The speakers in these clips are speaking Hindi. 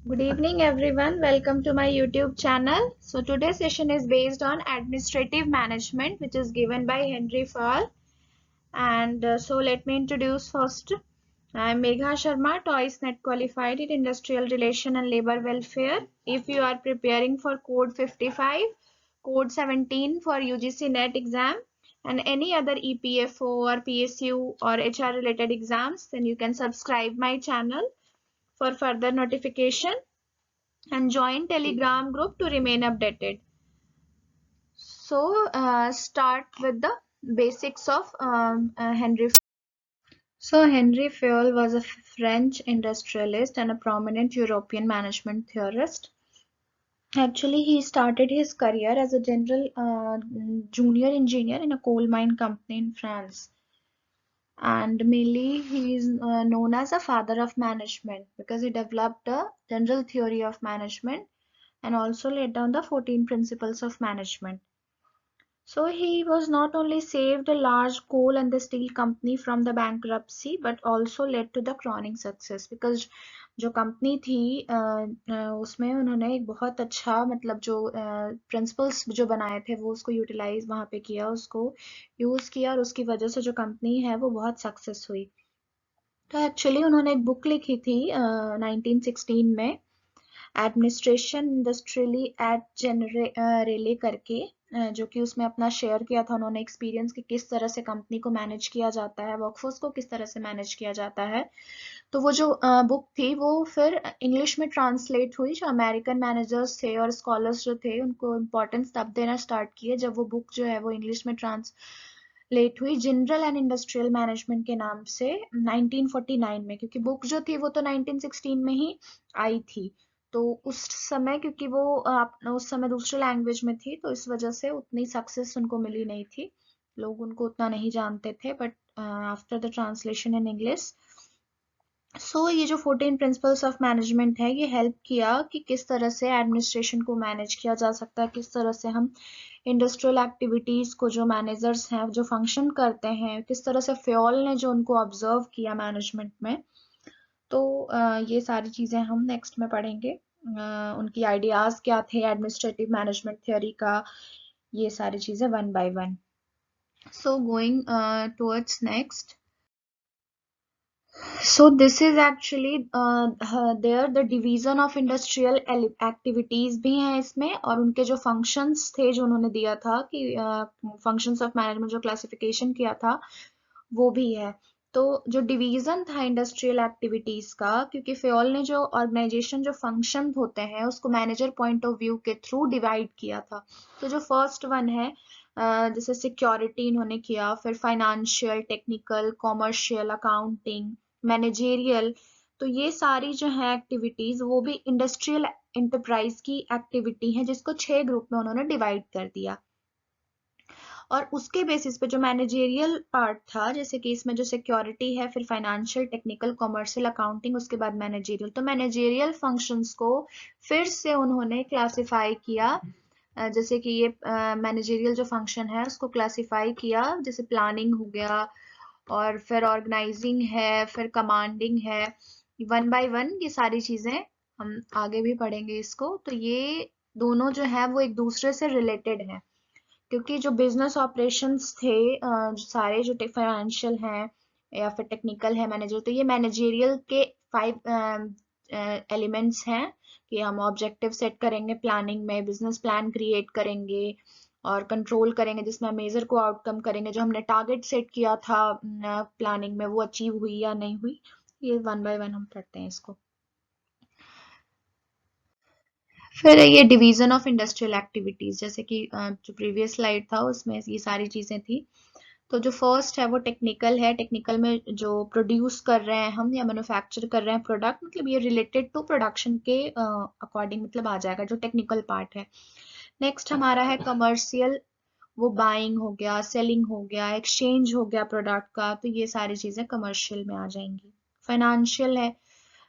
Good evening, everyone. Welcome to my YouTube channel. So today's session is based on administrative management, which is given by Henry Fall. And so let me introduce first. I'm Megha Sharma, TOEIC qualified in Industrial Relation and Labor Welfare. If you are preparing for Code 55, Code 17 for UGC NET exam, and any other EPFO or PSU or HR related exams, then you can subscribe my channel for further notification and join Telegram group to remain updated. So start with the basics of Henry. So Henry Fayol was a French industrialist and a prominent European management theorist. Actually, he started his career as a general junior engineer in a coal mine company in France. And mainly, he is known as a father of management because he developed a general theory of management and also laid down the 14 principles of management. So he was not only saved a large coal and the steel company from the bankruptcy but also led to the crowning success because जो कंपनी थी उसमें उन्होंने एक बहुत अच्छा मतलब जो प्रिंसिपल्स जो बनाए थे वो उसको यूटिलाइज वहाँ पे किया उसको यूज किया और उसकी वजह से जो कंपनी है वो बहुत सक्सेस हुई तो एक्चुअली उन्होंने एक बुक लिखी थी 1916 में एडमिनिस्ट्रेशन इंडस्ट्रियली एट जनरेले करके जो कि उसमें अपना शेयर किया था उन्होंने एक्सपीरियंस कि किस तरह से कंपनी को मैनेज किया जाता है वर्कफोर्स को किस तरह से मैनेज किया जाता है तो वो जो बुक थी वो फिर इंग्लिश में ट्रांसलेट हुई जो अमेरिकन मैनेजर्स थे और स्कॉलर्स जो थे उनको इम्पोर्टेंस तब देना स्टार्ट किए जब वो बुक जो है वो इंग्लिश में ट्रांसलेट हुई जनरल एंड इंडस्ट्रियल मैनेजमेंट के नाम से 1949 में क्योंकि बुक जो थी वो तो 1916 में ही आई थी तो उस समय क्योंकि वो उस समय दूसरे लैंग्वेज में थी तो इस वजह से उतनी सक्सेस उनको मिली नहीं थी लोग उनको उतना नहीं जानते थे but after the translation in English ये जो 14 प्रिंसिपल्स ऑफ मैनेजमेंट है ये हेल्प किया कि किस तरह से एडमिनिस्ट्रेशन को मैनेज किया जा सकता है किस तरह से हम इंडस्ट्रियल एक्टिविटीज को जो मैनेजर्स हैं जो फंक्शन करते हैं किस तरह से फ्योल ने जो उनको ऑब्जर्व किया मैनेजमेंट में तो ये सारी चीजें हम नेक्स्ट में पढ़ेंगे उनकी आइडियाज क्या थे एडमिनिस्ट्रेटिव मैनेजमेंट थ्योरी का ये सारी चीजें one by one so going towards next So this is actually there the division of industrial activities भी हैं इसमें और उनके जो functions थे जो उन्होंने दिया था कि functions of management जो classification किया था वो भी है तो जो डिवीजन था इंडस्ट्रियल एक्टिविटीज का क्योंकि फेयोल ने जो ऑर्गेनाइजेशन जो फंक्शन होते हैं उसको मैनेजर पॉइंट ऑफ व्यू के थ्रू डिवाइड किया था तो जो फर्स्ट वन है जैसे सिक्योरिटी इन्होंने किया फिर financial technical commercial accounting managerial तो ये सारी जो है एक्टिविटीज वो भी इंडस्ट्रियल इंटरप्राइज की एक्टिविटी है जिसको 6 ग्रुप में उन्होंने डिवाइड कर दिया और उसके बेसिस पे जो मैनेजेरियल पार्ट था जैसे कि इसमें जो सिक्योरिटी है फिर फाइनेंशियल टेक्निकल कॉमर्शियल अकाउंटिंग उसके बाद मैनेजेरियल तो मैनेजेरियल फंक्शंस को फिर से उन्होंने क्लासिफाई किया जैसे कि ये मैनेजेरियल जो फंक्शन है उसको क्लासिफाई किया जैसे प्लानिंग हो गया और फिर ऑर्गेनाइजिंग है फिर कमांडिंग है वन बाय वन ये सारी चीजें हम आगे भी पढ़ेंगे इसको तो ये दोनों जो है वो एक दूसरे से रिलेटेड है क्योंकि जो बिजनेस ऑपरेशंस थे जो सारे जो फाइनेंशियल हैं या फिर टेक्निकल है मैनेजर तो ये मैनेजेरियल के 5 एलिमेंट्स हैं कि हम ऑब्जेक्टिव सेट करेंगे प्लानिंग में बिजनेस प्लान क्रिएट करेंगे और कंट्रोल करेंगे जिसमें हम मेजर को आउटकम करेंगे जो हमने टारगेट सेट किया था प्लानिंग में वो अचीव हुई या नहीं हुई ये वन बाय वन हम पढ़ते हैं इसको फिर ये डिवीजन ऑफ इंडस्ट्रियल एक्टिविटीज जैसे कि जो प्रीवियस स्लाइड था उसमें ये सारी चीजें थी तो जो फर्स्ट है वो टेक्निकल है टेक्निकल में जो प्रोड्यूस कर रहे हैं हम या मैन्युफैक्चर कर रहे हैं प्रोडक्ट मतलब ये रिलेटेड टू प्रोडक्शन के अकॉर्डिंग मतलब आ जाएगा जो टेक्निकल पार्ट है नेक्स्ट हमारा है कमर्शियल वो बाइंग हो गया सेलिंग हो गया एक्सचेंज हो गया प्रोडक्ट का तो ये सारी चीजें कमर्शियल में आ जाएंगी फाइनेंशियल है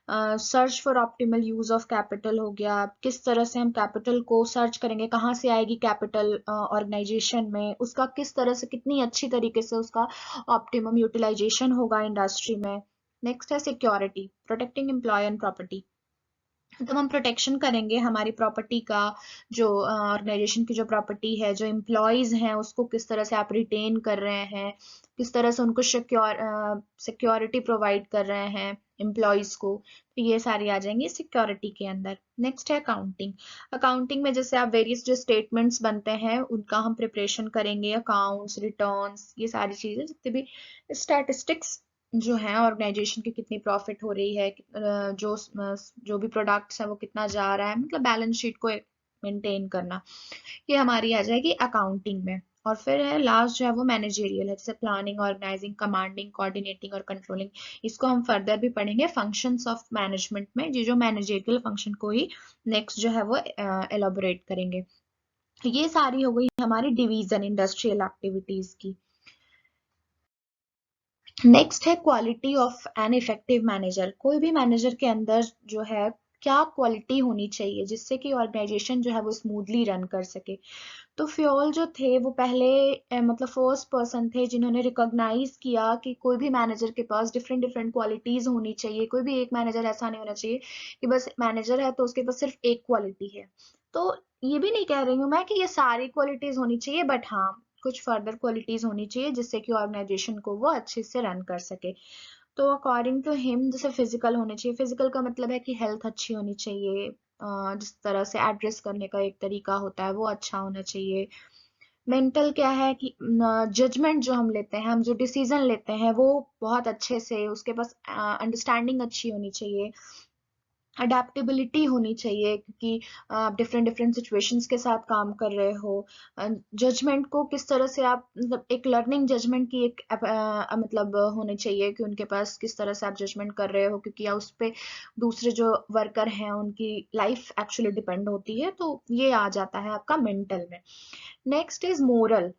search for optimal use of capital हो गया किस तरह से हम कैपिटल को सर्च करेंगे कहाँ से आएगी कैपिटल ऑर्गेनाइजेशन में उसका किस तरह से कितनी अच्छी तरीके से उसका ऑप्टिमम यूटिलाइजेशन होगा इंडस्ट्री में नेक्स्ट है security protecting employee and property तो हम प्रोटेक्शन करेंगे हमारी प्रॉपर्टी का, जो ऑर्गेनाइजेशन की जो प्रॉपर्टी है, जो एम्प्लॉयज हैं उसको किस तरह से आप रिटेन कर रहे हैं, किस तरह से उनको सिक्योरिटी प्रोवाइड कर रहे हैं एम्प्लॉयज को, तो ये सारी आ जाएंगी सिक्योरिटी के अंदर। नेक्स्ट है अकाउंटिंग। अकाउंटिंग में जैसे आप वेरियस जो स्टेटमेंट्स बनते हैं उनका हम प्रिपरेशन करेंगे, अकाउंट्स, रिटर्न्स, ये सारी चीजें, जितने भी स्टैटिस्टिक्स जो है ऑर्गेनाइजेशन की, कितनी प्रॉफिट हो रही है, जो भी प्रोडक्ट्स है वो कितना जा रहा है, मतलब बैलेंस शीट को मेंटेन करना, ये हमारी आ जाएगी अकाउंटिंग में। और फिर है लास्ट जो है वो मैनेजेरियल है, जैसे प्लानिंग, ऑर्गेनाइजिंग, कमांडिंग, कोऑर्डिनेटिंग और कंट्रोलिंग। इसको हम फर्दर भी पढ़ेंगे फंक्शंस ऑफ मैनेजमेंट में, जो मैनेजेरियल फंक्शन को ही नेक्स्ट जो है वो एलोबोरेट करेंगे। ये सारी हो गई हमारी डिवीजन इंडस्ट्रियल एक्टिविटीज की। नेक्स्ट है quality of an effective manager. कोई भी मैनेजर के अंदर जो है क्या क्वालिटी होनी चाहिए जिससे कि ऑर्गेनाइजेशन जो है वो स्मूथली रन कर सके। तो फ्योल जो थे वो पहले मतलब फर्स्ट पर्सन थे जिन्होंने रिकॉग्नाइज किया कि कोई भी मैनेजर के पास डिफरेंट डिफरेंट क्वालिटीज होनी चाहिए। कोई भी एक मैनेजर ऐसा नहीं होना चाहिए कि बस मैनेजर है तो उसके पास सिर्फ एक क्वालिटी है। तो ये भी नहीं कह रही हूँ मैं कि ये सारी क्वालिटीज होनी चाहिए, बट हाँ कुछ फर्दर क्वालिटीज होनी चाहिए जिससे कि ऑर्गेनाइजेशन को वो अच्छे से रन कर सके। तो अकॉर्डिंग टू हिम जैसे फिजिकल होने चाहिए, फिजिकल का मतलब है कि हेल्थ अच्छी होनी चाहिए, जिस तरह से एड्रेस करने का एक तरीका होता है वो अच्छा होना चाहिए। मेंटल क्या है कि जजमेंट जो हम लेते हैं, हम जो डिसीजन लेते हैं वो बहुत अच्छे से, उसके पास अंडरस्टैंडिंग अच्छी होनी चाहिए, अडेप्टेबिलिटी होनी चाहिए क्योंकि आप डिफरेंट डिफरेंट सिचुएशंस के साथ काम कर रहे हो। जजमेंट को किस तरह से आप, मतलब एक लर्निंग जजमेंट की एक मतलब होनी चाहिए कि उनके पास किस तरह से आप जजमेंट कर रहे हो, क्योंकि उस पे दूसरे जो वर्कर हैं उनकी लाइफ एक्चुअली डिपेंड होती है। तो ये आ जाता है आपका मेंटल में। Next is moral.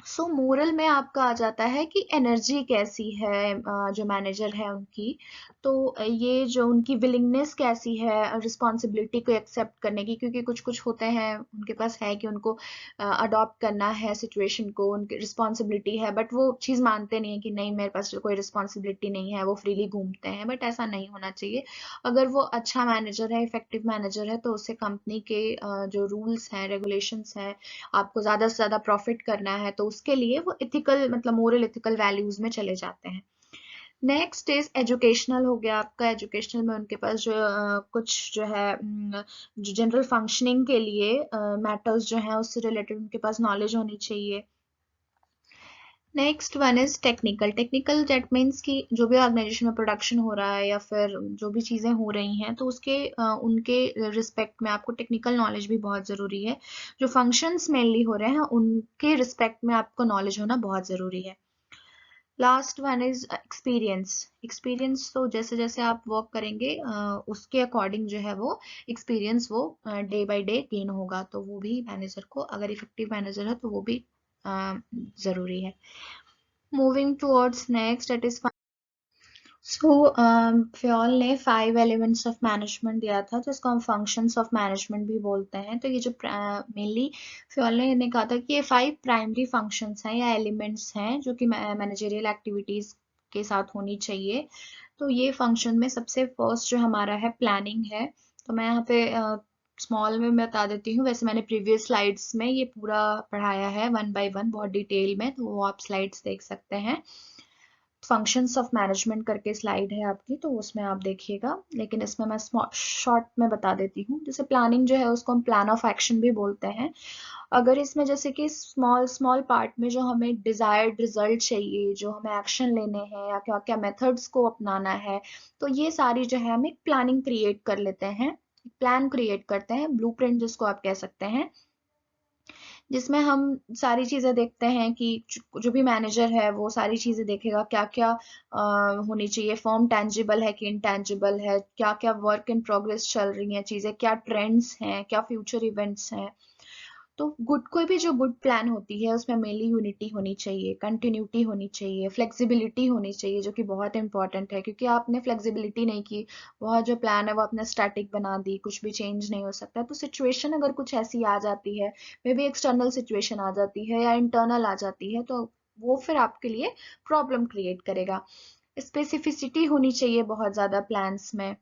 So moral में आपका आ जाता है कि एनर्जी कैसी है जो मैनेजर है उनकी। तो ये जो उनकी विलिंगनेस कैसी है रिस्पॉन्सिबिलिटी को एक्सेप्ट करने की, क्योंकि कुछ कुछ होते हैं उनके पास है कि उनको अडॉप्ट करना है सिचुएशन को, उनकी रिस्पॉन्सिबिलिटी है, बट वो चीज़ मानते नहीं है कि नहीं मेरे पास कोई रिस्पॉन्सिबिलिटी नहीं है, वो फ्रीली घूमते हैं। बट ऐसा नहीं होना चाहिए। अगर वो अच्छा मैनेजर है, इफेक्टिव मैनेजर है, तो उससे कंपनी के जो रूल्स हैं, रेगुलेशंस हैं, आपको ज्यादा से ज्यादा प्रॉफिट करना है तो उसके लिए वो इथिकल, मतलब मोरल इथिकल वैल्यूज में चले जाते हैं। नेक्स्ट इज एजुकेशनल हो गया आपका। एजुकेशनल में उनके पास जो कुछ जो है जो जनरल फंक्शनिंग के लिए मैटर्स जो है उससे रिलेटेड उनके पास नॉलेज होनी चाहिए। Next one is technical. Technical that means कि जो भी ऑर्गेनाइजेशन में प्रोडक्शन हो रहा है या फिर जो भी चीज़ें हो रही हैं तो उसके उनके रिस्पेक्ट में आपको टेक्निकल नॉलेज भी बहुत ज़रूरी है। जो फंक्शंस मेनली हो रहे हैं उनके रिस्पेक्ट में आपको नॉलेज होना बहुत ज़रूरी है। Last one is experience. Experience तो जैसे जैसे आप वर्क करेंगे उसके अकॉर्डिंग जो है वो एक्सपीरियंस वो डे बाय डे गेन होगा, तो वो भी मैनेजर को, अगर इफेक्टिव मैनेजर है तो वो भी ज़रूरी है। Moving towards next, that is so Fayol ने 5 एलिमेंट्स ऑफ मैनेजमेंट दिया था जिसको हम फंक्शंस ऑफ मैनेजमेंट भी बोलते हैं। तो ये जो मेनली फ्योल ने कहा था कि ये 5 प्राइमरी फंक्शंस हैं या एलिमेंट्स हैं जो कि मैनेजरियल एक्टिविटीज के साथ होनी चाहिए। तो ये फंक्शन में सबसे फर्स्ट जो हमारा है प्लानिंग है। तो मैं यहाँ पे स्मॉल में बता देती हूँ, वैसे मैंने प्रीवियस स्लाइड्स में ये पूरा पढ़ाया है वन बाय वन बहुत डिटेल में, तो वो आप स्लाइड्स देख सकते हैं। फंक्शंस ऑफ मैनेजमेंट करके स्लाइड है आपकी, तो उसमें आप देखिएगा, लेकिन इसमें मैं शॉर्ट में बता देती हूँ। जैसे प्लानिंग जो है उसको हम प्लान ऑफ एक्शन भी बोलते हैं। अगर इसमें जैसे कि स्मॉल स्मॉल पार्ट में जो हमें डिजायर्ड रिजल्ट चाहिए, जो हमें एक्शन लेने हैं या क्या क्या मेथड्स को अपनाना है, तो ये सारी जो है हम एक प्लानिंग क्रिएट कर लेते हैं, प्लान क्रिएट करते हैं, ब्लूप्रिंट जिसको आप कह सकते हैं, जिसमें हम सारी चीजें देखते हैं कि जो भी मैनेजर है वो सारी चीजें देखेगा क्या क्या होनी चाहिए, फॉर्म टेंजिबल है कि इनटेंजिबल है, क्या क्या वर्क इन प्रोग्रेस चल रही हैं चीजें, क्या ट्रेंड्स हैं, क्या फ्यूचर इवेंट्स हैं। तो गुड, कोई भी जो गुड प्लान होती है उसमें मेनली यूनिटी होनी चाहिए, कंटिन्यूटी होनी चाहिए, फ्लेक्सिबिलिटी होनी चाहिए, जो कि बहुत इंपॉर्टेंट है, क्योंकि आपने फ्लेक्सिबिलिटी नहीं की, बहुत जो प्लान है वो आपने स्टैटिक बना दी, कुछ भी चेंज नहीं हो सकता। तो सिचुएशन अगर कुछ ऐसी आ जाती है, मे बी एक्सटर्नल सिचुएशन आ जाती है या इंटरनल आ जाती है, तो वो फिर आपके लिए प्रॉब्लम क्रिएट करेगा। स्पेसिफिसिटी होनी चाहिए बहुत ज्यादा प्लान्स में।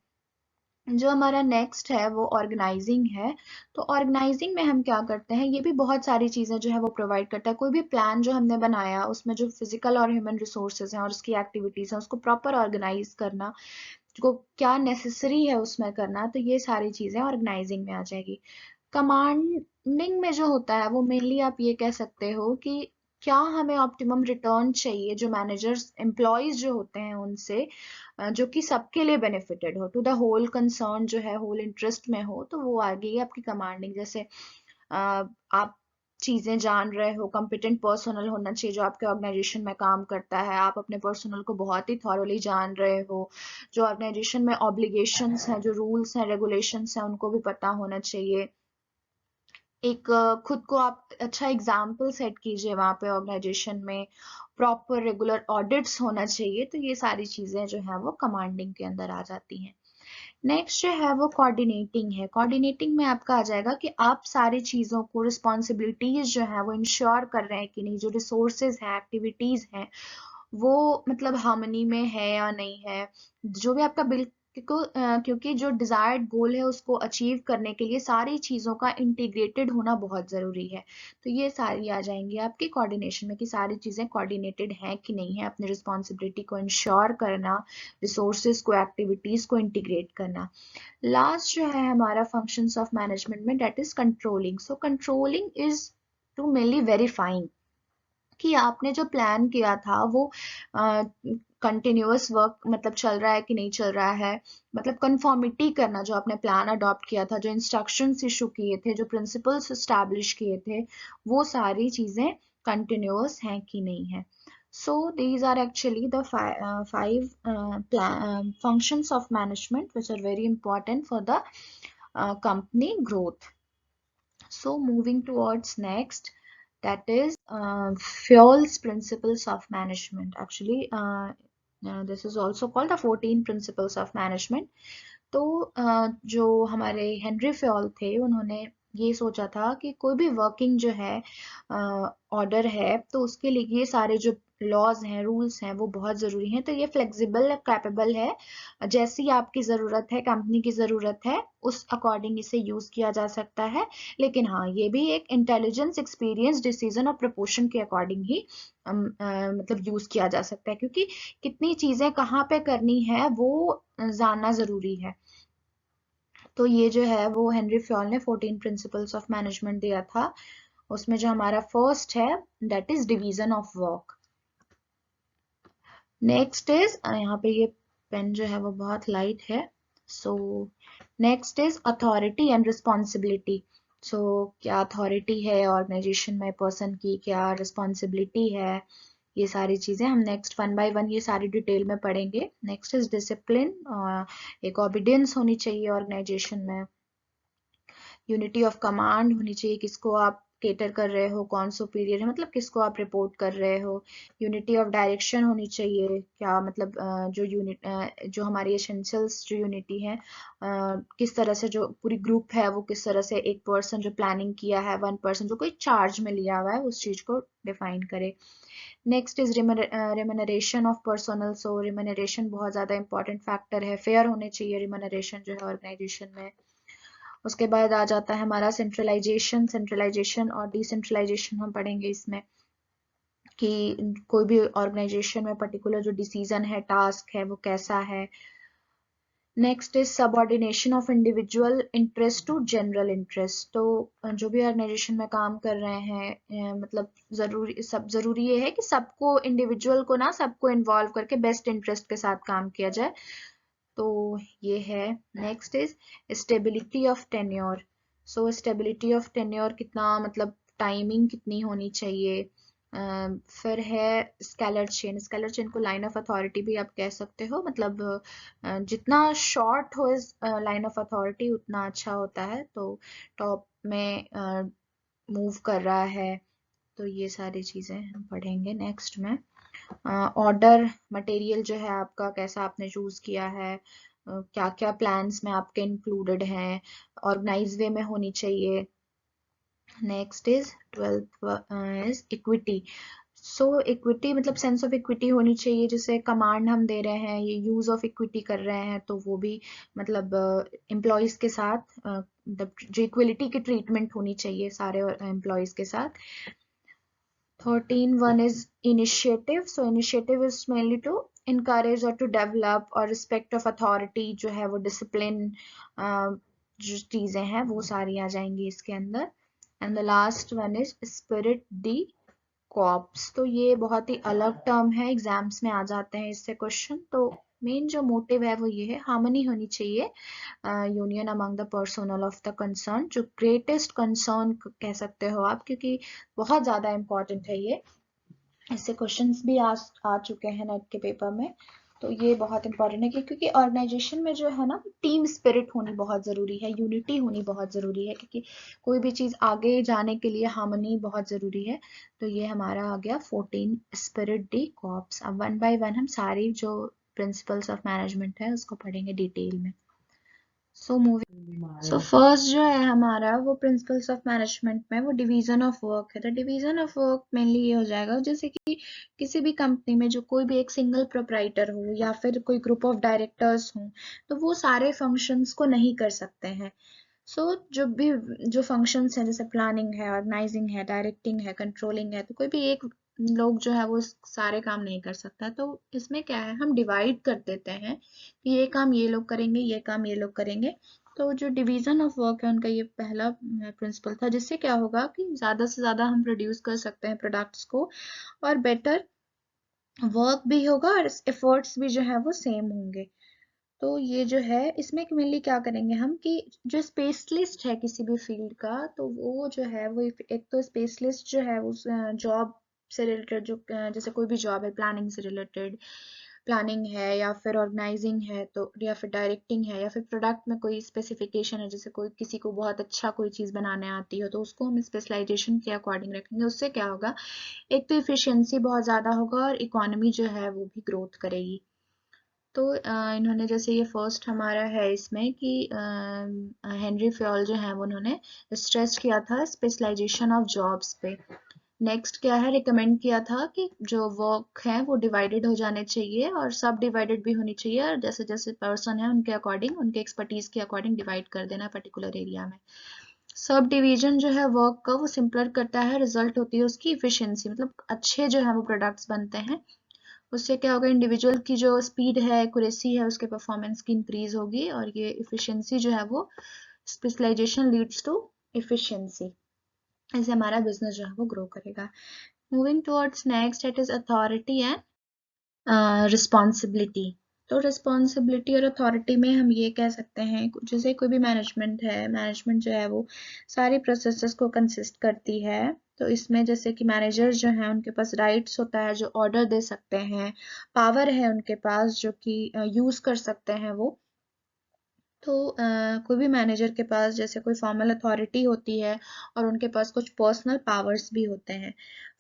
जो हमारा नेक्स्ट है वो ऑर्गेनाइजिंग है। तो ऑर्गेनाइजिंग में हम क्या करते हैं, ये भी बहुत सारी चीजें जो है वो प्रोवाइड करता है। कोई भी प्लान जो हमने बनाया उसमें जो फिजिकल और ह्यूमन रिसोर्सेज हैं और उसकी एक्टिविटीज हैं उसको प्रॉपर ऑर्गेनाइज करना, को क्या नेसेसरी है उसमें करना, तो ये सारी चीजें ऑर्गेनाइजिंग में आ जाएगी। कमांडिंग में जो होता है वो मेनली आप ये कह सकते हो कि क्या हमें ऑप्टिमम रिटर्न चाहिए जो मैनेजर्स एम्प्लॉयज जो होते हैं उनसे, जो कि सबके लिए बेनिफिटेड हो, टू द होल कंसर्न जो है, होल इंटरेस्ट में हो, तो वो आ गई आपकी कमांडिंग। जैसे आप चीजें जान रहे हो, कॉम्पिटेंट पर्सनल होना चाहिए जो आपके ऑर्गेनाइजेशन में काम करता है, आप अपने पर्सनल को बहुत ही थॉरोली जान रहे हो, जो ऑर्गेनाइजेशन में ऑब्लिगेशंस हैं, जो रूल्स हैं, रेगुलेशंस हैं, उनको भी पता होना चाहिए। एक खुद को आप अच्छा एग्जाम्पल सेट कीजिए वहां पे ऑर्गेनाइजेशन में, प्रॉपर रेगुलर ऑडिट्स होना चाहिए। तो ये सारी चीजें जो है वो कमांडिंग के अंदर आ जाती हैं। नेक्स्ट जो है वो कोऑर्डिनेटिंग है। कोऑर्डिनेटिंग में आपका आ जाएगा कि आप सारी चीजों को, रिस्पॉन्सिबिलिटीज जो है वो इंश्योर कर रहे हैं कि नहीं, जो रिसोर्सेज हैं, एक्टिविटीज हैं, वो मतलब हार्मनी में है या नहीं है, जो भी आपका बिल क्योंकि जो डिजायर्ड गोल है उसको अचीव करने के लिए सारी चीजों का इंटीग्रेटेड होना बहुत जरूरी है। तो ये सारी आ जाएंगी आपकी कोऑर्डिनेशन में कि सारी चीजें कोऑर्डिनेटेड हैं कि नहीं है, अपनी रिस्पॉन्सिबिलिटी को इंश्योर करना, रिसोर्सेज को, एक्टिविटीज को इंटीग्रेट करना। लास्ट जो है हमारा फंक्शंस ऑफ मैनेजमेंट में, that is controlling. So controlling is to mainly verifying कि आपने जो प्लान किया था वो कंटिन्यूअस वर्क मतलब चल रहा है कि नहीं चल रहा है, मतलब कंफर्मिटी करना, जो आपने प्लान अडॉप्ट किया था, जो इंस्ट्रक्शंस इशू किए थे, जो प्रिंसिपल्स एस्टैब्लिश किए थे, वो सारी चीजें कंटिन्यूअस हैं कि नहीं है। So these are actually the five functions of management which are very important for the company growth. So moving towards next, that is Fowl's principles of management. Actually this is also called the 14 principles of management. तो जो हमारे हेनरी फ्योल थे उन्होंने ये सोचा था कि कोई भी वर्किंग जो है ऑर्डर है तो उसके लिए ये सारे जो लॉज हैं, रूल्स हैं, वो बहुत जरूरी हैं। तो ये फ्लेक्सिबल, कैपेबल है, जैसी आपकी जरूरत है, कंपनी की जरूरत है, उस अकॉर्डिंग इसे यूज किया जा सकता है। लेकिन हाँ, ये भी एक इंटेलिजेंस, एक्सपीरियंस, डिसीजन और प्रपोर्शन के अकॉर्डिंग ही मतलब यूज किया जा सकता है, क्योंकि कितनी चीजें कहाँ पे करनी है वो जानना जरूरी है। तो ये जो है वो हेनरी फ्योल ने 14 प्रिंसिपल्स ऑफ मैनेजमेंट दिया था। उसमें जो हमारा फर्स्ट है that is division of work. Next is, यहाँ पे ये पेन जो है वो बहुत लाइट है। So next is authority and responsibility. So क्या अथॉरिटी है ऑर्गेनाइजेशन में पर्सन की, क्या रिस्पॉन्सिबिलिटी है, ये सारी चीजें हम नेक्स्ट वन बाय वन ये सारी डिटेल में पढ़ेंगे। नेक्स्ट इज डिसिप्लिन, एक ओबीडियंस होनी चाहिए ऑर्गेनाइजेशन में। यूनिटी ऑफ कमांड होनी चाहिए, किसको आप केटर कर रहे हो, कौन सुपीरियर है, मतलब किसको आप रिपोर्ट कर रहे हो। यूनिटी ऑफ डायरेक्शन होनी चाहिए, क्या मतलब जो हमारी एसेंशियल्स जो यूनिटी है, किस तरह से जो पूरी ग्रुप है वो किस तरह से, एक पर्सन जो प्लानिंग किया है, वन पर्सन जो कोई चार्ज में लिया हुआ है उस चीज को डिफाइन करे। Next is remuneration of personnel. So remuneration बहुत ज्यादा इंपॉर्टेंट फैक्टर है, फेयर होने चाहिए रिमनरेशन जो है ऑर्गेनाइजेशन में। उसके बाद आ जाता है हमारा सेंट्रलाइजेशन। सेंट्रलाइजेशन और डिसेंट्रलाइजेशन हम पढ़ेंगे इसमें, कि कोई भी ऑर्गेनाइजेशन में पर्टिकुलर जो डिसीजन है, टास्क है, वो कैसा है। Next is subordination of individual interest to general interest. तो जो भी ऑर्गेनाइजेशन में काम कर रहे हैं, मतलब जरूरी ये है कि सबको, इंडिविजुअल को ना, सबको इन्वॉल्व करके बेस्ट इंटरेस्ट के साथ काम किया जाए। तो ये है। Next is stability of tenure. So stability of tenure, कितना मतलब टाइमिंग कितनी होनी चाहिए। फिर है स्केलर चेन। स्केलर चेन को लाइन ऑफ अथॉरिटी भी आप कह सकते हो, मतलब जितना शॉर्ट हो इस लाइन ऑफ अथॉरिटी उतना अच्छा होता है। तो टॉप में मूव कर रहा है। तो ये सारी चीजें हम पढ़ेंगे नेक्स्ट में। ऑर्डर मटेरियल जो है आपका, कैसा आपने चूज किया है, क्या क्या प्लान्स में आपके इंक्लूडेड हैं, ऑर्गेनाइज वे में होनी चाहिए। Next is 12th is equity. So equity मतलब सेंस ऑफ इक्विटी होनी चाहिए, जैसे कमांड हम दे रहे हैं, ये यूज ऑफ इक्विटी कर रहे हैं, तो वो भी मतलब एम्प्लॉयज के साथ मतलब जो इक्वलिटी की ट्रीटमेंट होनी चाहिए सारे एम्प्लॉयज के साथ। 13 is initiative. So initiative is mainly to encourage or to develop or respect of authority, जो है वो discipline जो चीजें हैं वो सारी आ जाएंगी इसके अंदर। And the last one is spirit de corps. तो ये बहुत ही अलग टर्म है, एग्जाम्स में आ जाते हैं इससे क्वेश्चन। तो मेन जो मोटिव है वो ये है, हार्मनी होनी चाहिए union among the personal of the concern, जो ग्रेटेस्ट कंसर्न कह सकते हो आप, क्योंकि बहुत ज्यादा इंपॉर्टेंट है ये। ऐसे क्वेश्चंस भी आ चुके हैं नेट के पेपर में, तो ये बहुत इंपॉर्टेंट है क्योंकि ऑर्गेनाइजेशन में जो है ना, टीम स्पिरिट होनी बहुत जरूरी है, यूनिटी होनी बहुत जरूरी है, क्योंकि कोई भी चीज आगे जाने के लिए हार्मनी बहुत जरूरी है। तो ये हमारा आ गया 14 स्पिरिट दी कॉर्प्स। अब वन बाय वन हम सारी जो प्रिंसिपल्स ऑफ मैनेजमेंट है उसको पढ़ेंगे डिटेल में। सो फर्स्ट जो है हमारा वो प्रिंसिपल्स ऑफ मैनेजमेंट में वो डिवीजन ऑफ वर्क है। तो डिवीजन ऑफ वर्क मेनली ये हो जाएगा, जैसे कि किसी भी कंपनी में जो कोई भी एक सिंगल प्रोप्राइटर हो या फिर कोई ग्रुप ऑफ डायरेक्टर्स हो, तो वो सारे फंक्शंस को नहीं कर सकते हैं। जो भी जो फंक्शंस हैं, जैसे प्लानिंग है, ऑर्गेनाइजिंग है, डायरेक्टिंग है, कंट्रोलिंग है, तो कोई भी एक लोग जो है वो सारे काम नहीं कर सकता। तो इसमें क्या है, हम डिवाइड कर देते हैं कि ये काम ये लोग करेंगे, ये काम ये लोग करेंगे। तो जो डिवीजन ऑफ वर्क है उनका ये पहला प्रिंसिपल था, जिससे क्या होगा कि ज्यादा से ज्यादा हम प्रोड्यूस कर सकते हैं प्रोडक्ट्स को, और बेटर वर्क भी होगा और एफर्ट्स भी जो है वो सेम होंगे। तो ये जो है इसमें मेनली क्या करेंगे हम कि जो स्पेशलिस्ट है किसी भी फील्ड का, तो वो जो है वो एक तो स्पेशलिस्ट जो है उस जॉब से रिलेटेड, जो जैसे कोई भी जॉब है प्लानिंग से रिलेटेड, प्लानिंग है या फिर ऑर्गेनाइजिंग है, तो या फिर डायरेक्टिंग है, या फिर प्रोडक्ट में कोई स्पेसिफिकेशन है, जैसे कोई किसी को बहुत अच्छा कोई चीज़ बनाने आती हो, तो उसको हम स्पेशलाइजेशन के अकॉर्डिंग रखेंगे। उससे क्या होगा, एक तो इफिशियंसी बहुत ज़्यादा होगा और इकोनॉमी जो है वो भी ग्रोथ करेगी। तो इन्होंने जैसे ये फर्स्ट हमारा है इसमें कि हेनरी फ्योल जो है वो उन्होंने स्ट्रेस किया था स्पेशलाइजेशन ऑफ जॉब्स पे। नेक्स्ट क्या है, रिकमेंड किया था कि जो वर्क है वो डिवाइडेड हो जाने चाहिए और सब डिवाइडेड भी होनी चाहिए, और जैसे जैसे पर्सन है उनके अकॉर्डिंग, उनके एक्सपर्टीज के अकॉर्डिंग डिवाइड कर देना पर्टिकुलर एरिया में। सब डिवीजन जो है वर्क का वो सिंपलर करता है, रिजल्ट होती है उसकी इफिशियंसी, मतलब अच्छे जो है वो प्रोडक्ट्स बनते हैं। उससे क्या होगा, इंडिविजुअल की जो स्पीड है, एक्यूरेसी है, उसके परफॉर्मेंस की इंक्रीज होगी, और ये इफिशियंसी जो है वो स्पेशलाइजेशन लीड्स टू इफिशियंसी। ऐसे हमारा बिजनेस जो है वो ग्रो करेगा। Moving towards next, it is authority and responsibility. तो रिस्पॉन्सिबिलिटी और अथॉरिटी में हम ये कह सकते हैं, जैसे कोई भी मैनेजमेंट है, मैनेजमेंट जो है वो सारी प्रोसेसेस को कंसिस्ट करती है। तो इसमें जैसे कि मैनेजर जो है उनके पास राइट्स होता है, जो ऑर्डर दे सकते हैं, पावर है उनके पास जो कि यूज कर सकते हैं वो। तो कोई भी मैनेजर के पास जैसे कोई फॉर्मल अथॉरिटी होती है और उनके पास कुछ पर्सनल पावर्स भी होते हैं।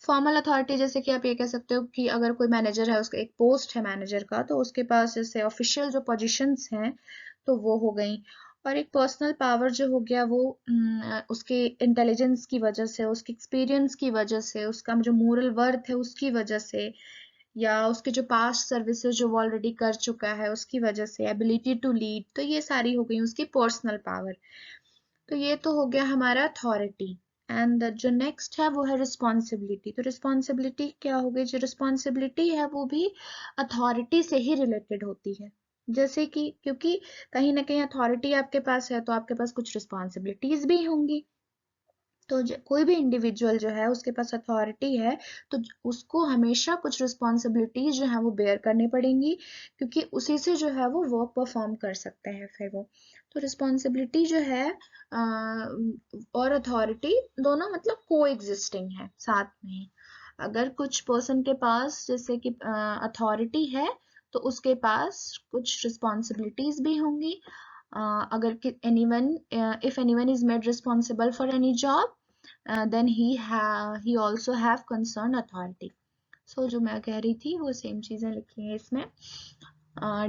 फॉर्मल अथॉरिटी जैसे कि आप ये कह सकते हो कि अगर कोई मैनेजर है, उसका एक पोस्ट है मैनेजर का, तो उसके पास जैसे ऑफिशियल जो पोजीशंस हैं तो वो हो गई। और एक पर्सनल पावर जो हो गया वो उसके इंटेलिजेंस की वजह से, उसके एक्सपीरियंस की वजह से, उसका जो मोरल वर्थ है उसकी वजह से, या उसके जो पास्ट सर्विसेज जो वो ऑलरेडी कर चुका है उसकी वजह से, एबिलिटी टू लीड, तो ये सारी हो गई उसकी पर्सनल पावर। तो ये तो हो गया हमारा अथॉरिटी। एंड जो नेक्स्ट है वो है रिस्पॉन्सिबिलिटी। तो रिस्पॉन्सिबिलिटी क्या हो गई, जो रिस्पॉन्सिबिलिटी है वो भी अथॉरिटी से ही रिलेटेड होती है। जैसे कि क्योंकि कहीं ना कहीं अथॉरिटी आपके पास है तो आपके पास कुछ रिस्पॉन्सिबिलिटीज भी होंगी। तो कोई भी इंडिविजुअल जो है उसके पास अथॉरिटी है, तो उसको हमेशा कुछ रिस्पॉन्सिबिलिटीज जो है वो बेयर करनी पड़ेंगी, क्योंकि उसी से जो है वो वर्क परफॉर्म कर सकते हैं फिर वो। तो रिस्पॉन्सिबिलिटी जो है और अथॉरिटी दोनों मतलब को एग्जिस्टिंग है साथ में। अगर कुछ पर्सन के पास जैसे कि अथॉरिटी है, तो उसके पास कुछ रिस्पॉन्सिबिलिटीज भी होंगी। अगर anyone if anyone is made responsible for any job, then he also have concerned authority. So जो मैं कह रही थी वो सेम चीजें लिखी हैं इसमें।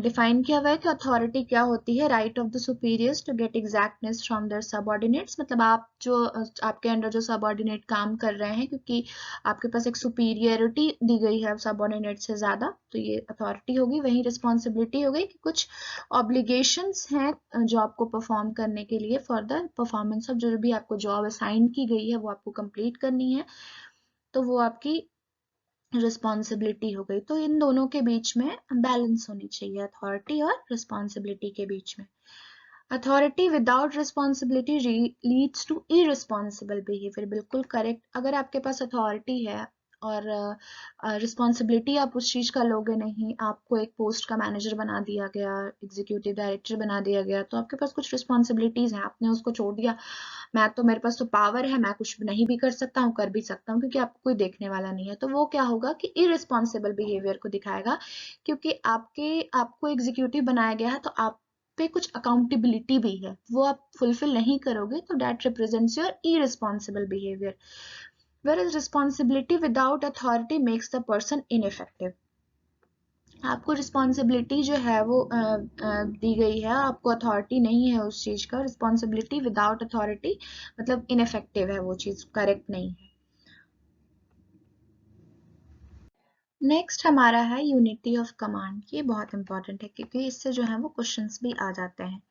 डिफाइन किया हुआ है कि अथॉरिटी क्या होती है, right of the superiors to get exactness from their subordinates, मतलब आप जो आपके अंडर जो सबऑर्डिनेट काम कर रहे हैं, क्योंकि आपके पास एक सुपीरियरिटी दी गई है सबऑर्डिनेट से ज्यादा, तो ये अथॉरिटी होगी। वही रिस्पॉन्सिबिलिटी हो गई कि कुछ ऑब्लिगेशंस हैं जो आपको परफॉर्म करने के लिए, फॉर द परफॉर्मेंस ऑफ जो भी आपको जॉब असाइन की गई है वो आपको कंप्लीट करनी है, तो वो आपकी रिस्पॉन्सिबिलिटी हो गई। तो इन दोनों के बीच में बैलेंस होनी चाहिए, अथॉरिटी और रिस्पॉन्सिबिलिटी के बीच में। Authority without responsibility leads to irresponsible behaviour, बिल्कुल करेक्ट। अगर आपके पास अथॉरिटी है और रिस्पॉन्सिबिलिटी आप उस चीज का लोगे नहीं, आपको एक पोस्ट का मैनेजर बना दिया गया, एग्जीक्यूटिव डायरेक्टर बना दिया गया, तो आपके पास कुछ रिस्पॉन्सिबिलिटीज हैं, आपने उसको छोड़ दिया, मैं तो मेरे पास तो पावर है, मैं कुछ नहीं भी कर सकता हूँ, कर भी सकता हूँ, क्योंकि आपको कोई देखने वाला नहीं है, तो वो क्या होगा कि इररिस्पॉन्सिबल बिहेवियर को दिखाएगा, क्योंकि आपको एग्जीक्यूटिव बनाया गया है, तो आप पे कुछ अकाउंटेबिलिटी भी है, वो आप फुलफिल नहीं करोगे, तो that represents your irresponsible behaviour. Whereas responsibility without authority makes the person ineffective. आपको रिस्पॉन्सिबिलिटी जो है वो दी गई है, आपको अथॉरिटी नहीं है उस चीज का, रिस्पॉन्सिबिलिटी विदाउट अथॉरिटी मतलब इनफेक्टिव है, वो चीज करेक्ट नहीं है। नेक्स्ट हमारा है यूनिटी ऑफ कमांड। ये बहुत इंपॉर्टेंट है क्योंकि इससे जो है वो क्वेश्चंस भी आ जाते हैं,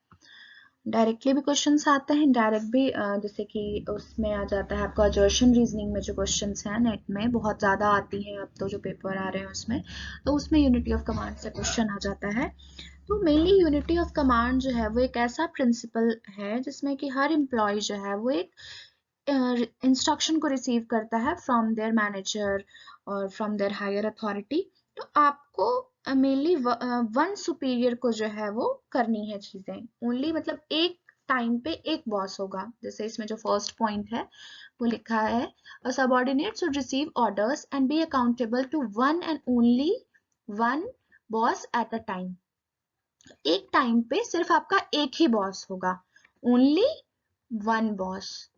डायरेक्टली भी क्वेश्चंस आते हैं, डायरेक्ट भी, जैसे कि उसमें आ जाता है आपका असर्शन रीजनिंग में जो क्वेश्चंस हैं नेट में बहुत ज़्यादा आती हैं अब तो, जो पेपर आ रहे हैं उसमें, तो उसमें यूनिटी ऑफ कमांड से क्वेश्चन आ जाता है। तो मेनली यूनिटी ऑफ कमांड जो है वो एक ऐसा प्रिंसिपल है जिसमें कि हर एम्प्लॉय जो है वो एक इंस्ट्रक्शन को रिसीव करता है फ्रॉम देयर मैनेजर और फ्रॉम देयर हायर अथॉरिटी, तो आपको मेनली वन सुपीरियर को जो है वो करनी है चीजें ओनली, मतलब एक टाइम पे एक बॉस होगा। जैसे इसमें जो फर्स्ट पॉइंट है वो लिखा है, a subordinate should receive orders and be accountable to one and only one boss at a time. एक टाइम पे सिर्फ आपका एक ही बॉस होगा, ओनली वन बॉस।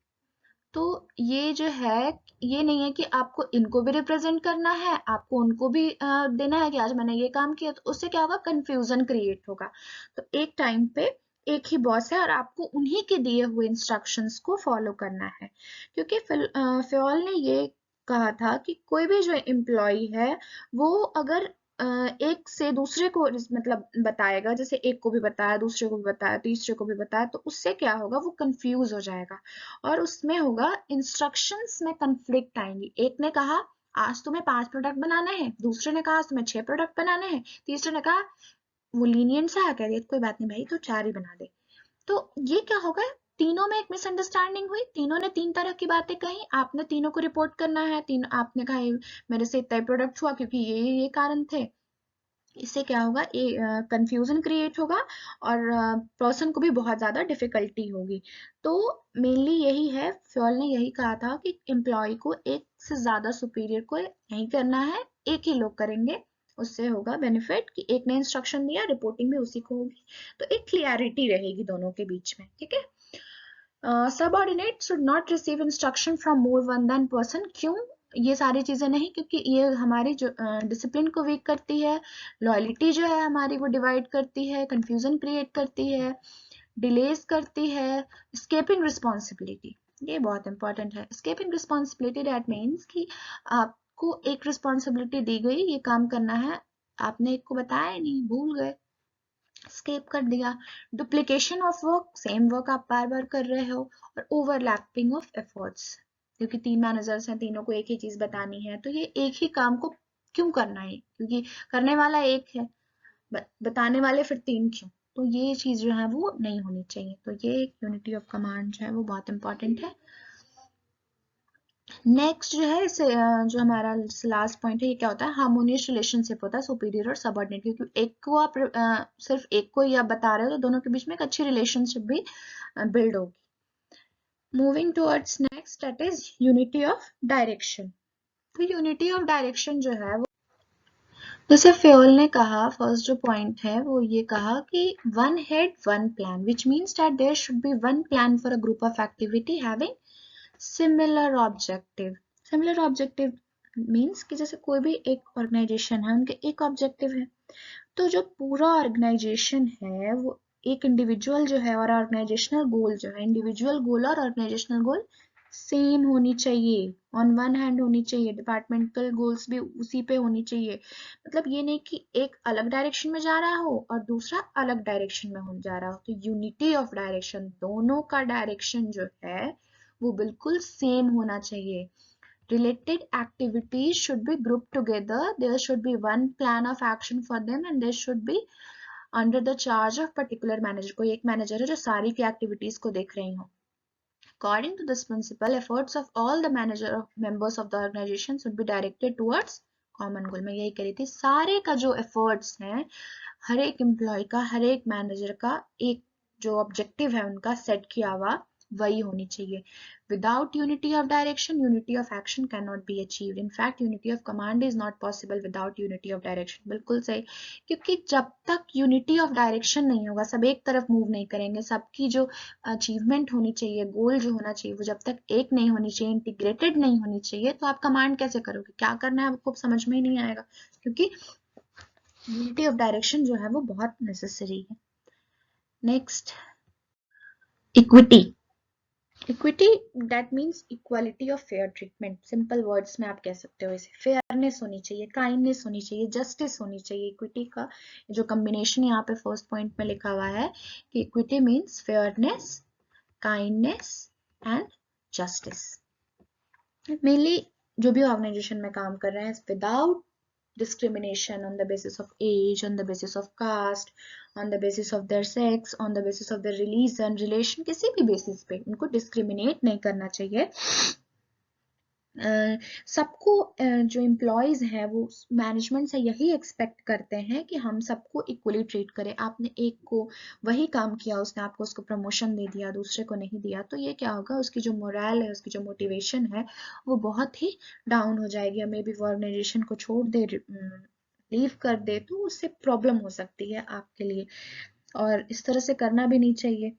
तो ये जो है, ये नहीं है कि आपको इनको भी रिप्रेजेंट करना है, आपको उनको भी देना है कि आज मैंने ये काम किया, तो उससे क्या होगा, कंफ्यूजन क्रिएट होगा। तो एक टाइम पे एक ही बॉस है और आपको उन्हीं के दिए हुए इंस्ट्रक्शंस को फॉलो करना है, क्योंकि फ्योल ने ये कहा था कि कोई भी जो एम्प्लॉय है वो अगर एक से दूसरे को मतलब बताएगा, जैसे एक को भी बताया, दूसरे को भी बताया, तीसरे को भी बताया, तो उससे क्या होगा, वो कंफ्यूज हो जाएगा और उसमें होगा इंस्ट्रक्शंस में कंफ्लिक्ट आएंगी। एक ने कहा आज तुम्हें 5 प्रोडक्ट बनाने हैं, दूसरे ने कहा आज तुम्हें 6 प्रोडक्ट बनाने हैं, तीसरे ने कहा, वो लीनियंट सा कह दिया कोई बात नहीं भाई तो 4 ही बना दे। तो ये क्या होगा, तीनों में एक मिसअंडरस्टैंडिंग हुई, तीनों ने 3 तरह की बातें कही, आपने तीनों को रिपोर्ट करना है, तीन आपने कहा मेरे से इतना प्रोडक्ट हुआ क्योंकि ये कारण थे। इससे क्या होगा, कंफ्यूजन क्रिएट होगा और पर्सन को भी बहुत ज्यादा डिफिकल्टी होगी। तो मेनली यही है, फ्योल ने यही कहा था कि एम्प्लॉय को एक से ज्यादा सुपीरियर को नहीं करना है, एक ही लोग करेंगे, उससे होगा बेनिफिट कि एक ने इंस्ट्रक्शन दिया, रिपोर्टिंग भी उसी को होगी, तो एक क्लियरिटी रहेगी दोनों के बीच में, ठीक है। Subordinate should not receive instruction from more one than person. क्यों ये सारी चीजें नहीं, क्योंकि ये हमारी जो डिसिप्लिन को वीक करती है, लॉयलिटी जो है हमारी वो डिवाइड करती है, कंफ्यूजन क्रिएट करती है, डिलेज करती है, स्केपिंग रिस्पॉन्सिबिलिटी, ये बहुत इंपॉर्टेंट है। स्केपिंग रिस्पॉन्सिबिलिटी दैट मीन्स कि आपको एक रिस्पॉन्सिबिलिटी दी गई, ये काम करना है, आपने एक को बताया नहीं, भूल गए, स्केप कर दिया। Duplication of work, same work आप बार बार कर रहे हो, और ओवरलैपिंग ऑफ एफर्ट्स, क्योंकि 3 मैनेजर्स हैं, तीनों को एक ही चीज बतानी है, तो ये एक ही काम को क्यों करना है, क्योंकि करने वाला एक है, बताने वाले फिर 3 क्यों, तो ये चीज जो है वो नहीं होनी चाहिए। तो ये एक यूनिटी ऑफ कमांड जो है वो बहुत इंपॉर्टेंट है। नेक्स्ट जो है इसे जो हमारा लास्ट पॉइंट है, ये क्या होता है, हार्मोनियस रिलेशनशिप होता है सुपीरियर और सबऑर्डिनेट, क्योंकि एक को आप सिर्फ एक को ही आप बता रहे हो, तो दोनों के बीच में एक अच्छी रिलेशनशिप भी बिल्ड होगी। Moving towards next, that is unity of direction. तो यूनिटी ऑफ डायरेक्शन जो है वो, जैसे फ्योल ने कहा, फर्स्ट जो पॉइंट है वो ये कहा कि one head one plan, which means that there should be one plan for a group of activity having similar objective. Similar objective means कि जैसे कोई भी एक ऑर्गेनाइजेशन है, उनके एक ऑब्जेक्टिव है, तो जो पूरा ऑर्गेनाइजेशन है वो एक इंडिविजुअल जो है और ऑर्गेनाइजेशनल गोल जो है, इंडिविजुअल गोल और ऑर्गेनाइजेशनल गोल सेम होनी चाहिए, ऑन वन हैंड होनी चाहिए, डिपार्टमेंटल गोल्स भी उसी पे होनी चाहिए। मतलब ये नहीं कि एक अलग डायरेक्शन में जा रहा हो और दूसरा अलग डायरेक्शन में हो जा रहा हो, तो यूनिटी ऑफ डायरेक्शन, दोनों का डायरेक्शन जो है वो बिल्कुल सेम होना चाहिए। Related activities should be grouped together. There should be one plan of action for them and there should be under the charge of particular manager. कोई एक मैनेजर है जो सारी की एक्टिविटीज को देख रही हो। According to this principle, efforts of all the members of the organization should be directed towards common goal. मैं यही कह रही थी, सारे का जो efforts हैं, हर एक एम्प्लॉय का, हर एक मैनेजर का एक जो ऑब्जेक्टिव है उनका सेट किया हुआ वही होनी चाहिए। Without unity of direction, unity of action can not be achieved. In fact unity of command is not possible without unity of direction. बिल्कुल सही, क्योंकि जब तक यूनिटी ऑफ डायरेक्शन नहीं होगा, सब एक तरफ मूव नहीं करेंगे, सबकी जो अचीवमेंट होनी चाहिए, गोल जो होना चाहिए, वो जब तक एक नहीं होनी चाहिए, इंटीग्रेटेड नहीं होनी चाहिए, तो आप कमांड कैसे करोगे, क्या करना है आपको समझ में ही नहीं आएगा, क्योंकि यूनिटी ऑफ डायरेक्शन जो है वो बहुत नेसेसरी है। Next, equity. Equity that means equality of fair treatment. Simple words में आप कह सकते हो इसे, फेयरनेस होनी चाहिए, काइंडनेस होनी चाहिए, जस्टिस होनी चाहिए। इक्विटी का जो कॉम्बिनेशन यहाँ पे फर्स्ट पॉइंट में लिखा हुआ है कि equity means fairness, kindness and justice. Mainly जो भी ऑर्गेनाइजेशन में काम कर रहे हैं, without discrimination on the basis of age, on the basis of caste, on the basis of their sex, on the basis of their religion, relation, किसी भी बेसिस पे उनको डिस्क्रिमिनेट नहीं करना चाहिए। सबको जो एम्प्लॉयज हैं वो मैनेजमेंट से यही एक्सपेक्ट करते हैं कि हम सबको इक्वली ट्रीट करें। आपने एक को वही काम किया, उसने आपको उसको प्रमोशन दे दिया, दूसरे को नहीं दिया, तो ये क्या होगा, उसकी जो मोरल है, उसकी जो मोटिवेशन है वो बहुत ही डाउन हो जाएगी। मे बी वो ऑर्गेनाइजेशन को छोड़ दे, लीव कर दे, तो उससे प्रॉब्लम हो सकती है आपके लिए। और इस तरह से करना भी नहीं चाहिए,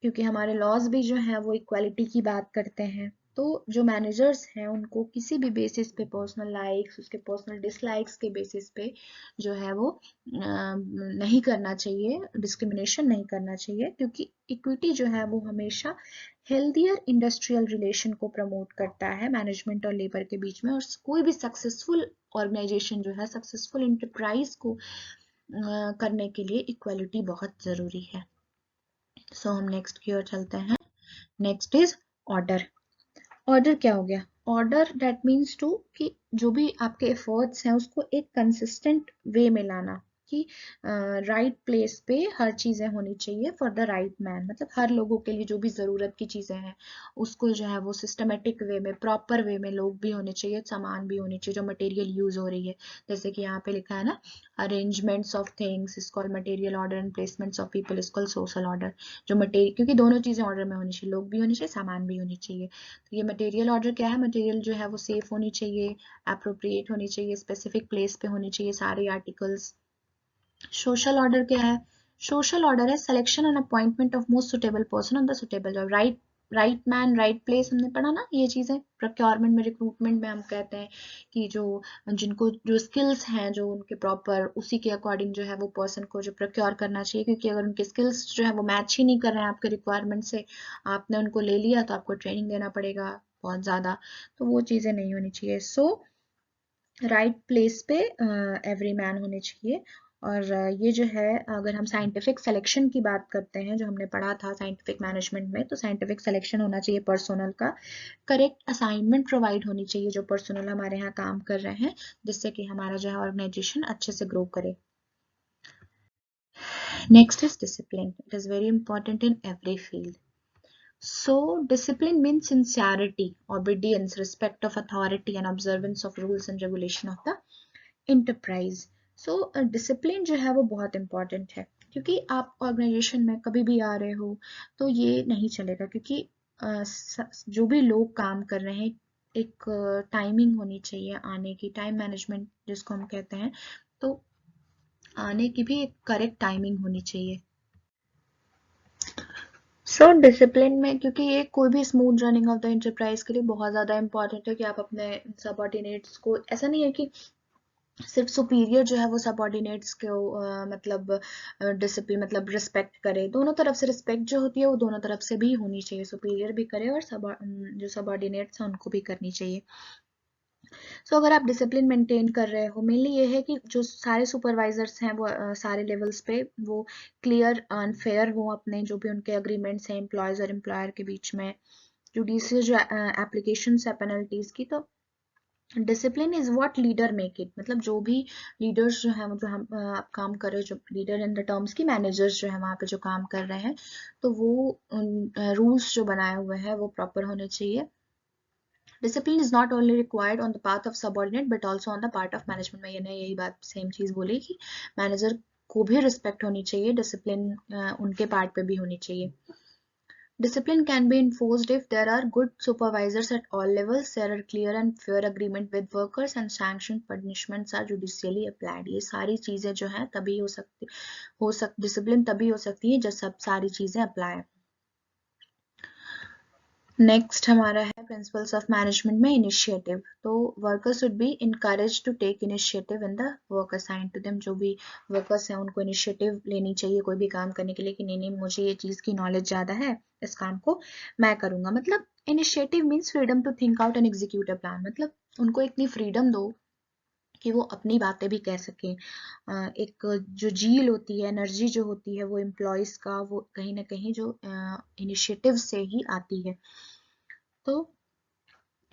क्योंकि हमारे लॉज भी जो है वो इक्वालिटी की बात करते हैं। तो जो मैनेजर्स हैं उनको किसी भी बेसिस पे, पर्सनल लाइक्स, उसके पर्सनल डिसलाइक्स के बेसिस पे जो है वो नहीं करना चाहिए, डिस्क्रिमिनेशन नहीं करना चाहिए, क्योंकि इक्विटी जो है वो हमेशा हेल्दियर इंडस्ट्रियल रिलेशन को प्रमोट करता है मैनेजमेंट और लेबर के बीच में। और कोई भी सक्सेसफुल ऑर्गेनाइजेशन जो है, सक्सेसफुल इंटरप्राइज को करने के लिए इक्वालिटी बहुत जरूरी है। सो हम नेक्स्ट की ओर चलते हैं। Next is order. ऑर्डर क्या हो गया, ऑर्डर दैट मीन्स टू कि जो भी आपके एफर्ट्स हैं उसको एक कंसिस्टेंट वे में लाना, कि राइट प्लेस पे हर चीजें होनी चाहिए फॉर द राइट मैन। मतलब हर लोगों के लिए जो भी जरूरत की चीजें हैं उसको जो है वो सिस्टमेटिक वे में, प्रॉपर वे में, लोग भी होने चाहिए, सामान भी होनी चाहिए, जो मटेरियल यूज हो रही है। जैसे कि यहाँ पे लिखा है ना, arrangements of things is called material order and placements of people is called social order. जो मटेरियल, क्योंकि दोनों चीजें ऑर्डर में होनी चाहिए, लोग भी होने चाहिए, सामान भी होनी चाहिए। तो ये मटेरियल ऑर्डर क्या है, मटेरियल जो है वो सेफ होनी चाहिए, अप्रोप्रिएट होनी चाहिए, स्पेसिफिक प्लेस पे होनी चाहिए सारे आर्टिकल्स। सोशल ऑर्डर क्या है, सोशल ऑर्डर है selection and appointment of most suitable person on the suitable job. Right man right place, हमने पढ़ा ना ये चीजें प्रोक्योरमेंट में, रिक्रूटमेंट में हम कहते हैं कि जो जिनको जो स्किल्स हैं जो उनके प्रॉपर, उसी के अकॉर्डिंग जो है वो पर्सन को जो प्रोक्योर करना चाहिए। क्योंकि अगर उनके स्किल्स जो है वो मैच ही नहीं कर रहे हैं आपके रिक्वायरमेंट से, आपने उनको ले लिया तो आपको ट्रेनिंग देना पड़ेगा बहुत ज्यादा, तो वो चीजें नहीं होनी चाहिए। सो राइट प्लेस पे एवरी मैन होने चाहिए। और ये जो है, अगर हम साइंटिफिक सिलेक्शन की बात करते हैं, जो हमने पढ़ा था साइंटिफिक मैनेजमेंट में, तो साइंटिफिक सिलेक्शन होना चाहिए पर्सनल का, करेक्ट असाइनमेंट प्रोवाइड होनी चाहिए जो पर्सनल हमारे यहाँ काम कर रहे हैं, जिससे कि हमारा जो है ऑर्गेनाइजेशन अच्छे से ग्रो करे। Next is discipline. It is very important in every field. So, discipline means sincerity, obedience, respect of authority, and observance of rules and regulation of the enterprise. So, discipline जो है वो बहुत important है, क्योंकि आप ऑर्गेनाइजेशन में कभी भी आ रहे हो तो ये नहीं चलेगा, क्योंकि जो भी लोग काम कर रहे हैं, एक टाइमिंग होनी चाहिए आने की, टाइम मैनेजमेंट जिसको हम कहते हैं, तो आने की भी एक करेक्ट टाइमिंग होनी चाहिए। सो डिसिप्लिन में, क्योंकि ये कोई भी smooth running of the enterprise के लिए बहुत ज़्यादा इंपॉर्टेंट है कि आप अपने सबऑर्डिनेट्स को, ऐसा नहीं है कि सिर्फ सुपीरियर जो है वो सबऑर्डिनेट्स को मतलब डिसिप्लिन मतलब रिस्पेक्ट करे। दोनों तरफ से रिस्पेक्ट जो होती है वो दोनों तरफ से भी होनी चाहिए, सुपीरियर भी करे और जो सबऑर्डिनेट्स हैं उनको भी करनी चाहिए। सो अगर आप डिसिप्लिन मेंटेन कर रहे हो, मेनली ये है कि जो सारे सुपरवाइजर्स हैं वो सारे लेवल्स पे वो क्लियर एंड फेयर हो, अपने जो भी उनके अग्रीमेंट्स हैं एम्प्लॉयज और एम्प्लॉयर के बीच में, जुडिशियल जो एप्लीकेशन है पेनल्टीज की। तो discipline is what leader make it, मतलब जो भी लीडर्स जो है जो हम आप काम कर रहे हो, जो लीडर इन द टर्म्स की मैनेजर्स जो है वहाँ पे जो काम कर रहे हैं, तो वो रूल्स जो बनाए हुए हैं वो प्रॉपर होने चाहिए। Discipline is not only required on the part of subordinate but also on the part of management में। यही बात सेम चीज बोली कि मैनेजर को भी रिस्पेक्ट होनी चाहिए, डिसिप्लिन उनके पार्ट पे भी होनी चाहिए। Discipline can be enforced if there are good supervisors at all levels, there are clear and fair agreement with workers and sanctioned punishments are judicially applied। ये सारी चीजें जो है तभी डिसिप्लिन तभी हो सकती है जब सब सारी चीजें अप्लाई। नेक्स्ट हमारा है प्रिंसिपल्स ऑफ मैनेजमेंट में इनिशिएटिव। तो workers should be encourage to take initiative in the work assigned to them. जो भी वर्कर्स हैं उनको इनिशिएटिव लेनी चाहिए कोई भी काम करने के लिए कि नहीं मुझे ये चीज की नॉलेज ज्यादा है, इस काम को मैं करूंगा। मतलब initiative means freedom to think out and execute a plan. मतलब उनको इतनी फ्रीडम दो कि वो अपनी बातें भी कह सकें। एक जो जील होती है, एनर्जी जो होती है वो एम्प्लॉयज का, वो कहीं ना कहीं जो इनिशिएटिव से ही आती है। तो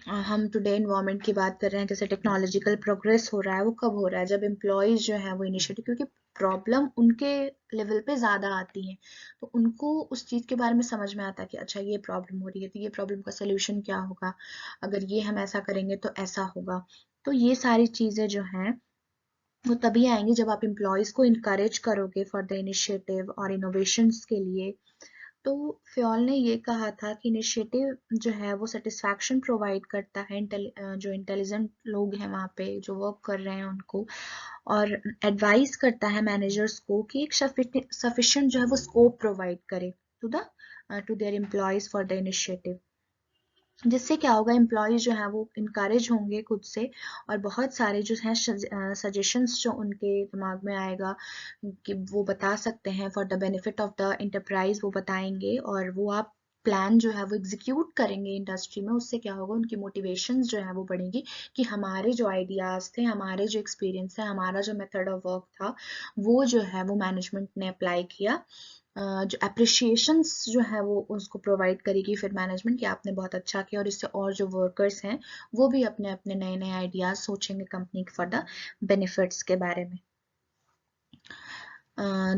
हम टुडे इन्वायरमेंट की बात कर रहे हैं, जैसे टेक्नोलॉजिकल प्रोग्रेस हो रहा है, वो कब हो रहा है जब एम्प्लॉयज जो है वो इनिशिएटिव, क्योंकि प्रॉब्लम उनके लेवल पे ज़्यादा आती है तो उनको उस चीज़ के बारे में समझ में आता है कि अच्छा ये प्रॉब्लम हो रही है तो ये प्रॉब्लम का सोल्यूशन क्या होगा, अगर ये हम ऐसा करेंगे तो ऐसा होगा। तो ये सारी चीज़ें जो हैं वो तभी आएंगी जब आप एम्प्लॉयज को इनकरेज करोगे फॉर द इनिशिएटिव और इनोवेशंस के लिए। तो फ्योल ने ये कहा था कि इनिशिएटिव जो है वो सेटिस्फैक्शन प्रोवाइड करता है जो इंटेलिजेंट लोग हैं वहाँ पे जो वर्क कर रहे हैं उनको, और एडवाइस करता है मैनेजर्स को कि एक सफिशिएंट जो है वो स्कोप प्रोवाइड करे to their employees for the initiative. जिससे क्या होगा, एम्प्लॉयज जो है वो इनकरेज होंगे खुद से और बहुत सारे जो हैं सजेशंस जो उनके दिमाग में आएगा कि वो बता सकते हैं for the benefit of the enterprise, वो बताएंगे और वो आप प्लान जो है वो एग्जीक्यूट करेंगे इंडस्ट्री में। उससे क्या होगा, उनकी मोटिवेशंस जो है वो बढ़ेंगी कि हमारे जो आइडियाज थे, हमारे जो एक्सपीरियंस है, हमारा जो मेथड ऑफ वर्क था वो जो है वो मैनेजमेंट ने अप्लाई किया। जो अप्रिशिएशंस जो है वो उसको प्रोवाइड करेगी फिर मैनेजमेंट कि आपने बहुत अच्छा किया, और इससे और जो वर्कर्स हैं वो भी अपने अपने नए नए आइडियाज सोचेंगे कंपनी फॉर द बेनिफिट्स के बारे में।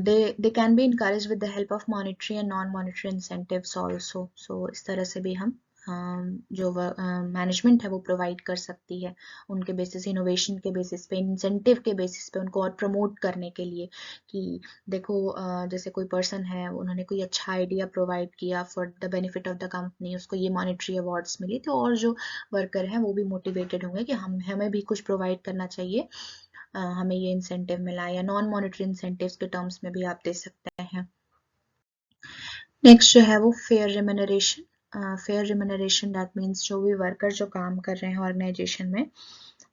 they can be encouraged with the help of monetary and non-monetary incentives also। so इस तरह से भी हम जो मैनेजमेंट है वो प्रोवाइड कर सकती है उनके बेसिस, इनोवेशन के बेसिस पे, इंसेंटिव के बेसिस पे उनको और प्रमोट करने के लिए कि देखो जैसे कोई पर्सन है उन्होंने कोई अच्छा आइडिया प्रोवाइड किया for the benefit of the company, उसको ये मॉनेटरी अवार्ड्स मिली, तो और जो वर्कर हैं वो भी मोटिवेटेड होंगे कि हमें भी कुछ प्रोवाइड करना चाहिए, हमें ये इंसेंटिव मिला। या नॉन मॉनेटरी इंसेंटिव्स के टर्म्स में भी आप दे सकते हैं। नेक्स्ट जो है वो fair remuneration. Fair remuneration that means जो भी वर्कर जो काम कर रहे हैं ऑर्गेनाइजेशन में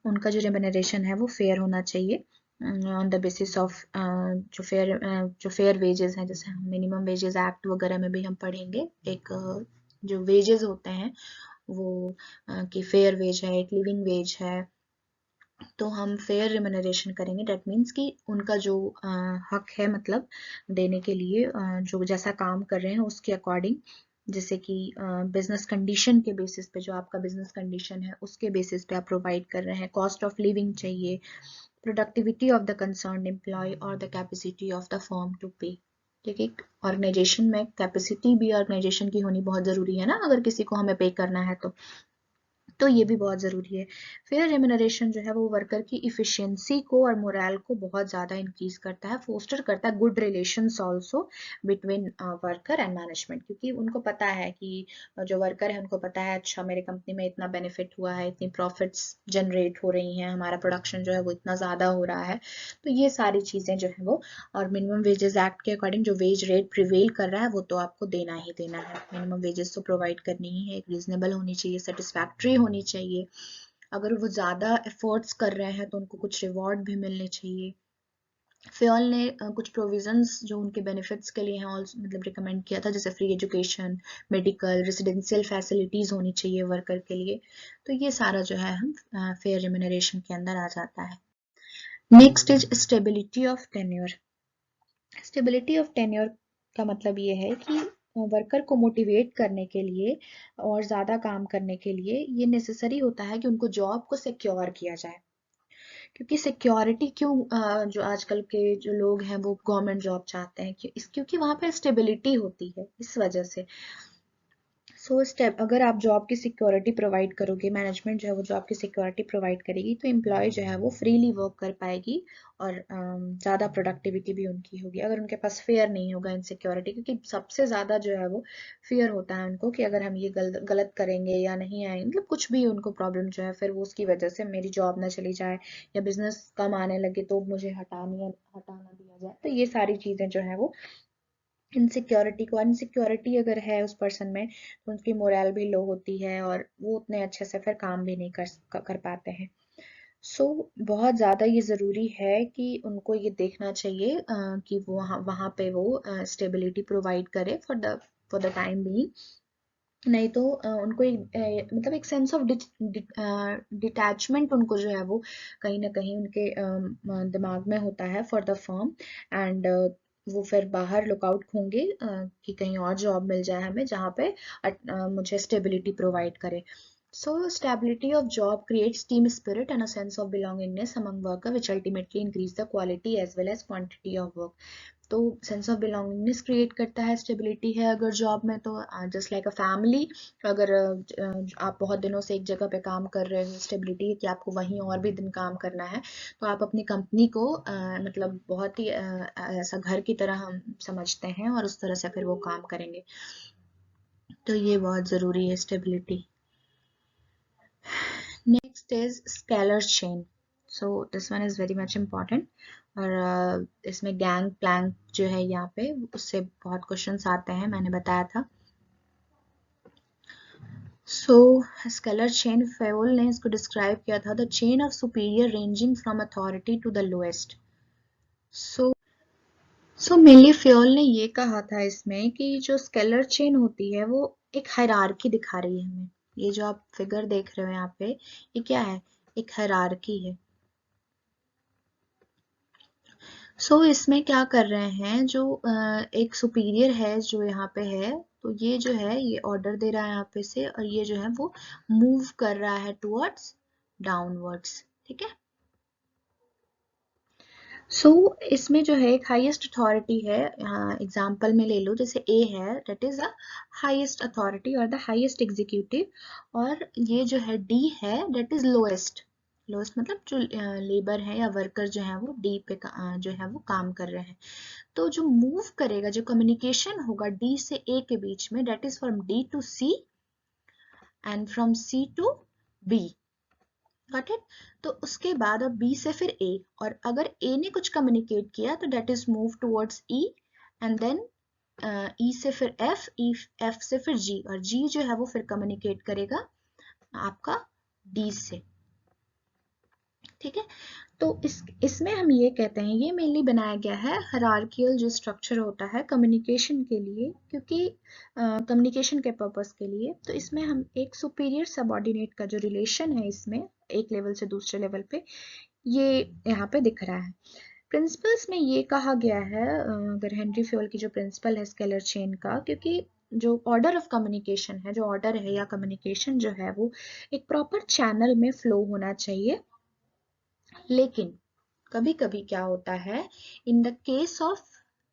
उनका जो रिम्यूनरेशन है वो फेयर होना चाहिए ऑन द बेसिस ऑफ जो फेयर वेजेस हैं, जैसे हम मिनिमम वेजेस एक्ट वगैरह में भी हम पढ़ेंगे एक जो वेजेस होते हैं वो कि फेयर वेज है, एक लिविंग वेज है, तो हम फेयर रिम्यूनरेशन करेंगे। डेट मीन्स कि उनका जो हक है मतलब देने के लिए जो जैसा काम कर रहे हैं उसके अकॉर्डिंग, जैसे कि बिजनेस कंडीशन के बेसिस पे, जो आपका बिजनेस कंडीशन है उसके बेसिस पे आप प्रोवाइड कर रहे हैं। कॉस्ट ऑफ लिविंग चाहिए, productivity of the concern employ और the capacity of the firm to pay. देखिए ऑर्गेनाइजेशन में कैपेसिटी भी ऑर्गेनाइजेशन की होनी बहुत जरूरी है ना, अगर किसी को हमें पे करना है तो ये भी बहुत ज़रूरी है। फेयर रेम्यूनरेशन जो है वो वर्कर की इफ़िशियंसी को और मोरल को बहुत ज़्यादा इंक्रीज करता है, फोस्टर करता है good relations also between worker and management, क्योंकि उनको पता है कि जो वर्कर है उनको पता है अच्छा मेरे कंपनी में इतना बेनिफिट हुआ है, इतनी प्रॉफिट्स जनरेट हो रही हैं, हमारा प्रोडक्शन जो है वो इतना ज़्यादा हो रहा है। तो ये सारी चीज़ें जो है वो, और मिनिमम वेजेस एक्ट के अकॉर्डिंग जो वेज रेट प्रिवेल कर रहा है वो तो आपको देना ही देना है। मिनिमम वेजेस तो प्रोवाइड करनी ही है, एक रीजनेबल होनी चाहिए, सेटिस्फैक्ट्री होनी चाहिए, अगर वो ज़्यादा एफर्ट्स कर रहे हैं तो उनको कुछ रिवॉर्ड भी मिलने चाहिए। फ़ियोल ने कुछ प्रोविजंस जो उनके बेनिफिट्स के लिए हैं मतलब रिकमेंड किया था, जैसे free education, medical, residential facilities होनी चाहिए वर्कर के लिए। तो ये सारा जो है हम फेयर रिम्यूनरेशन के अंदर आ जाता है। Next is stability of tenure. Stability of tenure का मतलब ये है कि वर्कर को मोटिवेट करने के लिए और ज़्यादा काम करने के लिए ये नेसेसरी होता है कि उनको जॉब को सिक्योर किया जाए। क्योंकि सिक्योरिटी क्यों जो आजकल के जो लोग हैं वो गवर्नमेंट जॉब चाहते हैं, क्योंकि वहाँ पे स्टेबिलिटी होती है, इस वजह से। स्टेप अगर आप जॉब की सिक्योरिटी प्रोवाइड करोगे, मैनेजमेंट जो है वो जॉब की सिक्योरिटी प्रोवाइड करेगी, तो एम्प्लॉय जो है वो फ्रीली वर्क कर पाएगी और ज़्यादा प्रोडक्टिविटी भी उनकी होगी। अगर उनके पास फेयर नहीं होगा इनसिक्योरिटी, क्योंकि सबसे ज़्यादा जो है वो फियर होता है उनको कि अगर हम ये गलत करेंगे या नहीं आए, मतलब कुछ भी उनको प्रॉब्लम जो है, फिर वो उसकी वजह से मेरी जॉब ना चली जाए या बिजनेस कम आने लगे तो मुझे हटा ना दिया जाए। तो ये सारी चीज़ें जो है वो इनसिक्योरिटी अगर है उस पर्सन में, तो उनकी मोरल भी लो होती है और वो उतने अच्छे से फिर काम भी नहीं कर पाते हैं। बहुत ज़्यादा ये ज़रूरी है कि उनको ये देखना चाहिए कि वो वहाँ पे वो स्टेबिलिटी प्रोवाइड करे फॉर द टाइम बीइंग। नहीं तो उनको मतलब एक सेंस ऑफ डिटैचमेंट उनको जो है वो कहीं ना कहीं उनके दिमाग में होता है फॉर द फर्म। एंड वो फिर बाहर लुकआउट होंगे कि कहीं और जॉब मिल जाए हमें जहाँ पे मुझे स्टेबिलिटी प्रोवाइड करे। Stability of job creates team spirit and a sense of belongingness among workers, which ultimately increase the quality as well as quantity of work. तो सेंस ऑफ बिलोंगिंगनेस क्रिएट करता है, स्टेबिलिटी है अगर जॉब में, तो जस्ट लाइक अ फैमिली। अगर आप बहुत दिनों से एक जगह पे काम कर रहे हो, स्टेबिलिटी है कि आपको वहीं और भी दिन काम करना है, तो आप अपनी कंपनी को मतलब बहुत ही ऐसा घर की तरह हम समझते हैं और उस तरह से फिर वो काम करेंगे। तो ये बहुत ज़रूरी है stability. Next is scalar chain. So this one is very much important. और इसमें गैंग प्लैंक जो है यहाँ पे, उससे बहुत क्वेश्चंस आते हैं, मैंने बताया था। स्केलर चेन, फेवल ने इसको डिस्क्राइब किया था, the chain of superior ranging from authority to the lowest. Mainly Fayol ने ये कहा था इसमें कि जो स्केलर चेन होती है वो एक हायरार्की दिखा रही है हमें। ये जो आप फिगर देख रहे हो यहाँ पे, ये क्या है? एक हायरार्की है। इसमें क्या कर रहे हैं, जो एक सुपीरियर है जो यहाँ पे है, तो ये जो है ये ऑर्डर दे रहा है यहाँ पे से, और ये जो है वो मूव कर रहा है टुवर्ड्स डाउनवर्ड्स। ठीक है। इसमें जो है एक हाईएस्ट अथॉरिटी है, एग्जाम्पल में ले लो, जैसे ए है, that is the highest authority और द हाईएस्ट एग्जीक्यूटिव, और ये जो है डी है, दैट इज लोएस्ट। लोएस्ट मतलब जो लेबर है या वर्कर जो है वो डी पे जो है वो काम कर रहे हैं। तो जो मूव करेगा, जो कम्युनिकेशन होगा डी से ए के बीच में, that is from D to C and from C to B. Got it? तो उसके बाद अब बी से फिर ए, और अगर ए ने कुछ कम्युनिकेट किया तो that is move towards E, and then E से फिर एफ, एफ से फिर जी, और जी जो है वो फिर कम्युनिकेट करेगा आपका डी से। ठीक है। तो इसमें हम ये कहते हैं, ये मेनली बनाया गया है हायरार्कियल जो स्ट्रक्चर होता है कम्युनिकेशन के लिए, क्योंकि कम्युनिकेशन के पर्पस के लिए। तो इसमें हम एक सुपीरियर सबऑर्डिनेट का जो रिलेशन है इसमें एक लेवल से दूसरे लेवल पे, ये यहाँ पे दिख रहा है। प्रिंसिपल्स में ये कहा गया है, अगर हेनरी फ्योल की जो प्रिंसिपल है स्केलर चेन का, क्योंकि जो ऑर्डर ऑफ कम्युनिकेशन है, जो ऑर्डर है या कम्युनिकेशन जो है वो एक प्रॉपर चैनल में फ्लो होना चाहिए। लेकिन कभी कभी क्या होता है, इन द केस ऑफ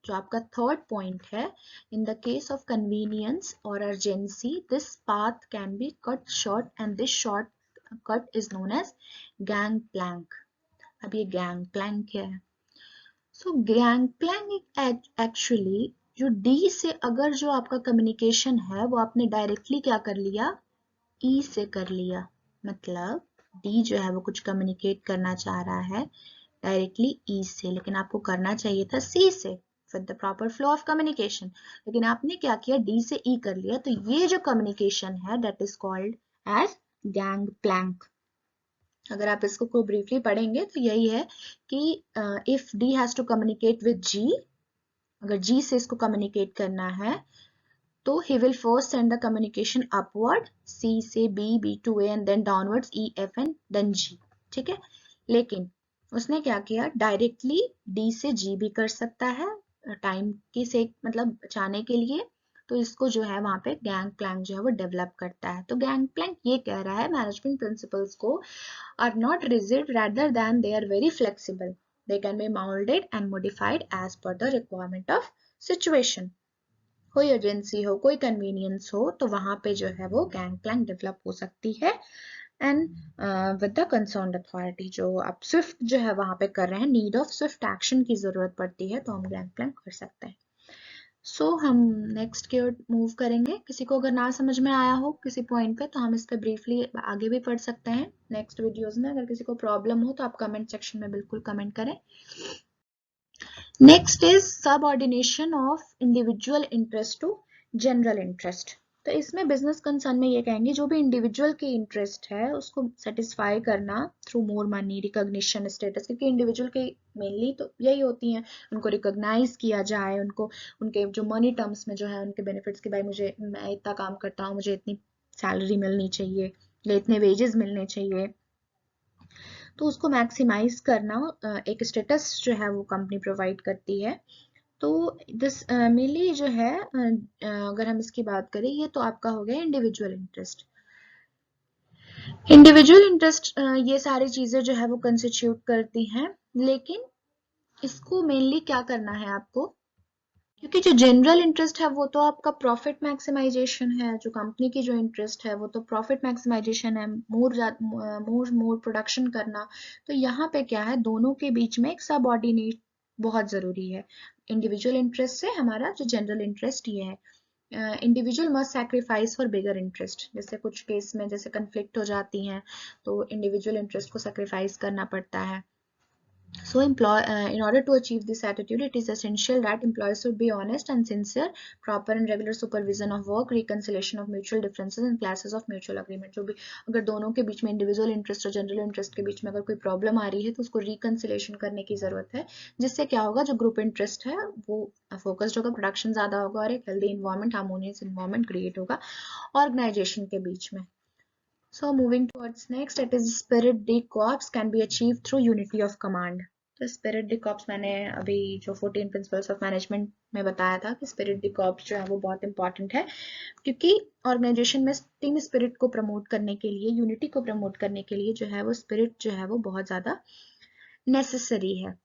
जो आपका थर्ड पॉइंट है, in the case of convenience और urgency, this path can be cut short and this short cut is known as gang plank. अब ये गैंग प्लैंक क्या है? गैंग प्लैंक एक्चुअली जो डी से अगर जो आपका कम्युनिकेशन है वो आपने डायरेक्टली क्या कर लिया, ई से कर लिया, मतलब डी जो है वो कुछ कम्युनिकेट करना चाह रहा है डायरेक्टली ई से, लेकिन आपको करना चाहिए था सी से with the proper flow of communication, लेकिन आपने क्या किया, डी से ई कर लिया। तो ये जो कम्युनिकेशन है that is called as gang Planck. अगर आप इसको को ब्रीफली पढ़ेंगे तो यही है कि if D has to communicate with G, अगर जी से इसको कम्युनिकेट करना है तो he will first send the communication upward, C से B, B to A and then downwards E, F and then G. ठीक है, लेकिन उसने क्या किया, डायरेक्टली D से G भी कर सकता है टाइम की से मतलब बचाने के लिए, तो इसको जो है वहां पे गैंग प्लैंक जो है वो डेवलप करता है। तो गैंग प्लैंक ये कह रहा है मैनेजमेंट प्रिंसिपल्स को are not rigid rather than they are very flexible. They can be molded and modified as per the requirement of situation. कोई एजेंसी हो, कोई कन्वीनियंस हो, तो वहां पे जो है वो गैंग प्लैंक डेवलप हो सकती है and with the concerned authority. जो आप स्विफ्ट जो है वहां पे कर रहे हैं, नीड ऑफ स्विफ्ट एक्शन की जरूरत पड़ती है तो हम गैंग प्लैंक कर सकते हैं। सो हम नेक्स्ट की ओर मूव करेंगे। किसी को अगर ना समझ में आया हो किसी पॉइंट पे तो हम इस पे ब्रीफली आगे भी पढ़ सकते हैं नेक्स्ट वीडियोस में। अगर किसी को प्रॉब्लम हो तो आप कमेंट सेक्शन में बिल्कुल कमेंट करें। Next is subordination of individual interest to general interest. तो इसमें बिजनेस कंसर्न में ये कहेंगे जो भी इंडिविजुअल की इंटरेस्ट है उसको सेटिस्फाई करना through more money, recognition, status, क्योंकि इंडिविजुअल की मेनली तो यही होती हैं, उनको रिकॉग्नाइज किया जाए, उनको उनके जो मनी टर्म्स में जो है उनके बेनिफिट्स की, भाई मुझे मैं इतना काम करता हूँ, मुझे इतनी सैलरी मिलनी चाहिए या इतने वेजेस मिलने चाहिए, तो उसको मैक्सिमाइज करना एक स्टेटस जो है वो कंपनी प्रोवाइड करती है। तो दिस मेनली जो है अगर हम इसकी बात करें, ये तो आपका हो गया इंडिविजुअल इंटरेस्ट। इंडिविजुअल इंटरेस्ट ये सारी चीजें जो है वो कंस्टिट्यूट करती हैं, लेकिन इसको मेनली क्या करना है आपको, क्योंकि जो जनरल इंटरेस्ट है वो तो आपका प्रॉफिट मैक्सिमाइजेशन है, जो कंपनी की जो इंटरेस्ट है वो तो प्रॉफिट मैक्सिमाइजेशन है, मोर प्रोडक्शन करना। तो यहाँ पे क्या है, दोनों के बीच में एक सबऑर्डिनेट बहुत जरूरी है। इंडिविजुअल इंटरेस्ट से हमारा जो जनरल इंटरेस्ट ये है, individual must sacrifice for bigger interest. जैसे कुछ केस में जैसे कंफ्लिक्ट हो जाती हैं तो इंडिविजुअल इंटरेस्ट को सैक्रिफाइस करना पड़ता है। So, in order to achieve this attitude, it is essential that employees should be honest and sincere, proper and regular supervision of work, reconciliation of mutual differences and classes of mutual agreement. जो भी अगर दोनों के बीच में इंडिविजुअल इंटरेस्ट और जनरल इंटरेस्ट के बीच में अगर कोई प्रॉब्लम आ रही है तो उसको रिकंसिलेशन करने की जरूरत है, जिससे क्या होगा, जो ग्रुप इंटरेस्ट है वो फोकस्ड होगा, प्रोडक्शन ज्यादा होगा और एक healthy environment, harmonious environment create होगा ऑर्गेनाइजेशन के बीच में। So moving towards next, it is spirit de corps can be achieved through unity of command. तो स्पिरिट डी कॉर्प्स मैंने अभी जो 14 प्रिंसिपल्स ऑफ मैनेजमेंट में बताया था कि स्पिरिट डी कॉर्प्स जो है वो बहुत इंपॉर्टेंट है, क्योंकि ऑर्गेनाइजेशन में टीम स्पिरिट को प्रमोट करने के लिए, यूनिटी को प्रमोट करने के लिए जो है वो स्पिरिट जो है वो बहुत ज्यादा नेसेसरी है।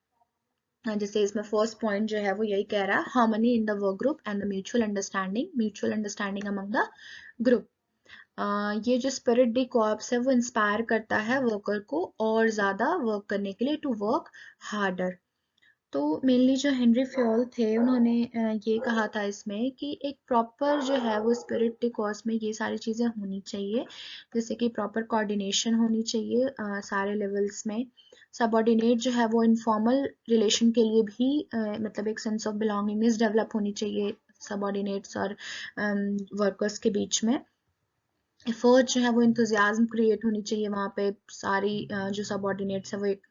जैसे इसमें फर्स्ट पॉइंट जो है वो यही कह रहा है, harmony in the work group and the mutual understanding among the group. ये जो स्पिरिट डी कॉर्प्स है वो इंस्पायर करता है वर्कर को और ज्यादा वर्क करने के लिए, टू वर्क हार्डर। तो मेनली जो हेनरी फ्योल थे उन्होंने ये कहा था इसमें कि एक प्रॉपर जो है वो स्पिरिट डी कॉर्प्स में ये सारी चीजें होनी चाहिए, जैसे कि प्रॉपर कोऑर्डिनेशन होनी चाहिए सारे लेवल्स में। सबऑर्डिनेट जो है वो इनफॉर्मल रिलेशन के लिए भी मतलब एक सेंस ऑफ बिलोंगिंगनेस डेवलप होनी चाहिए सबऑर्डिनेट्स और वर्कर्स के बीच में। एफर्ट जो है वो इंथुजियाज्म क्रिएट होनी चाहिए वहाँ पे, सारी जो सबऑर्डिनेट्स है वो एक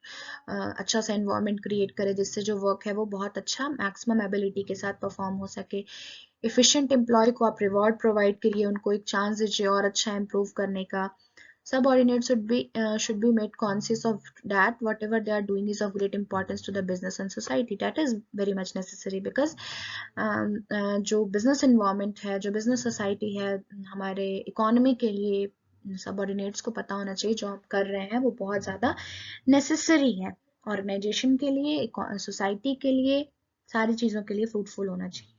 अच्छा सा एनवायरनमेंट क्रिएट करे जिससे जो वर्क है वो बहुत अच्छा मैक्सिमम एबिलिटी के साथ परफॉर्म हो सके। एफिशिएंट एम्प्लॉय को आप रिवॉर्ड प्रोवाइड करिए, उनको एक चांस दीजिए और अच्छा इम्प्रूव करने का। Subordinates should be made conscious of that whatever they are doing is of great importance to the business and society. That is very much necessary because जो business environment है, जो business society है, हमारे economy के लिए सबऑर्डिनेट्स को पता होना चाहिए जो हम कर रहे हैं वो बहुत ज़्यादा नेसेसरी है, ऑर्गेनाइजेशन के लिए, सोसाइटी के लिए, सारी चीज़ों के लिए फ्रूटफुल होना चाहिए।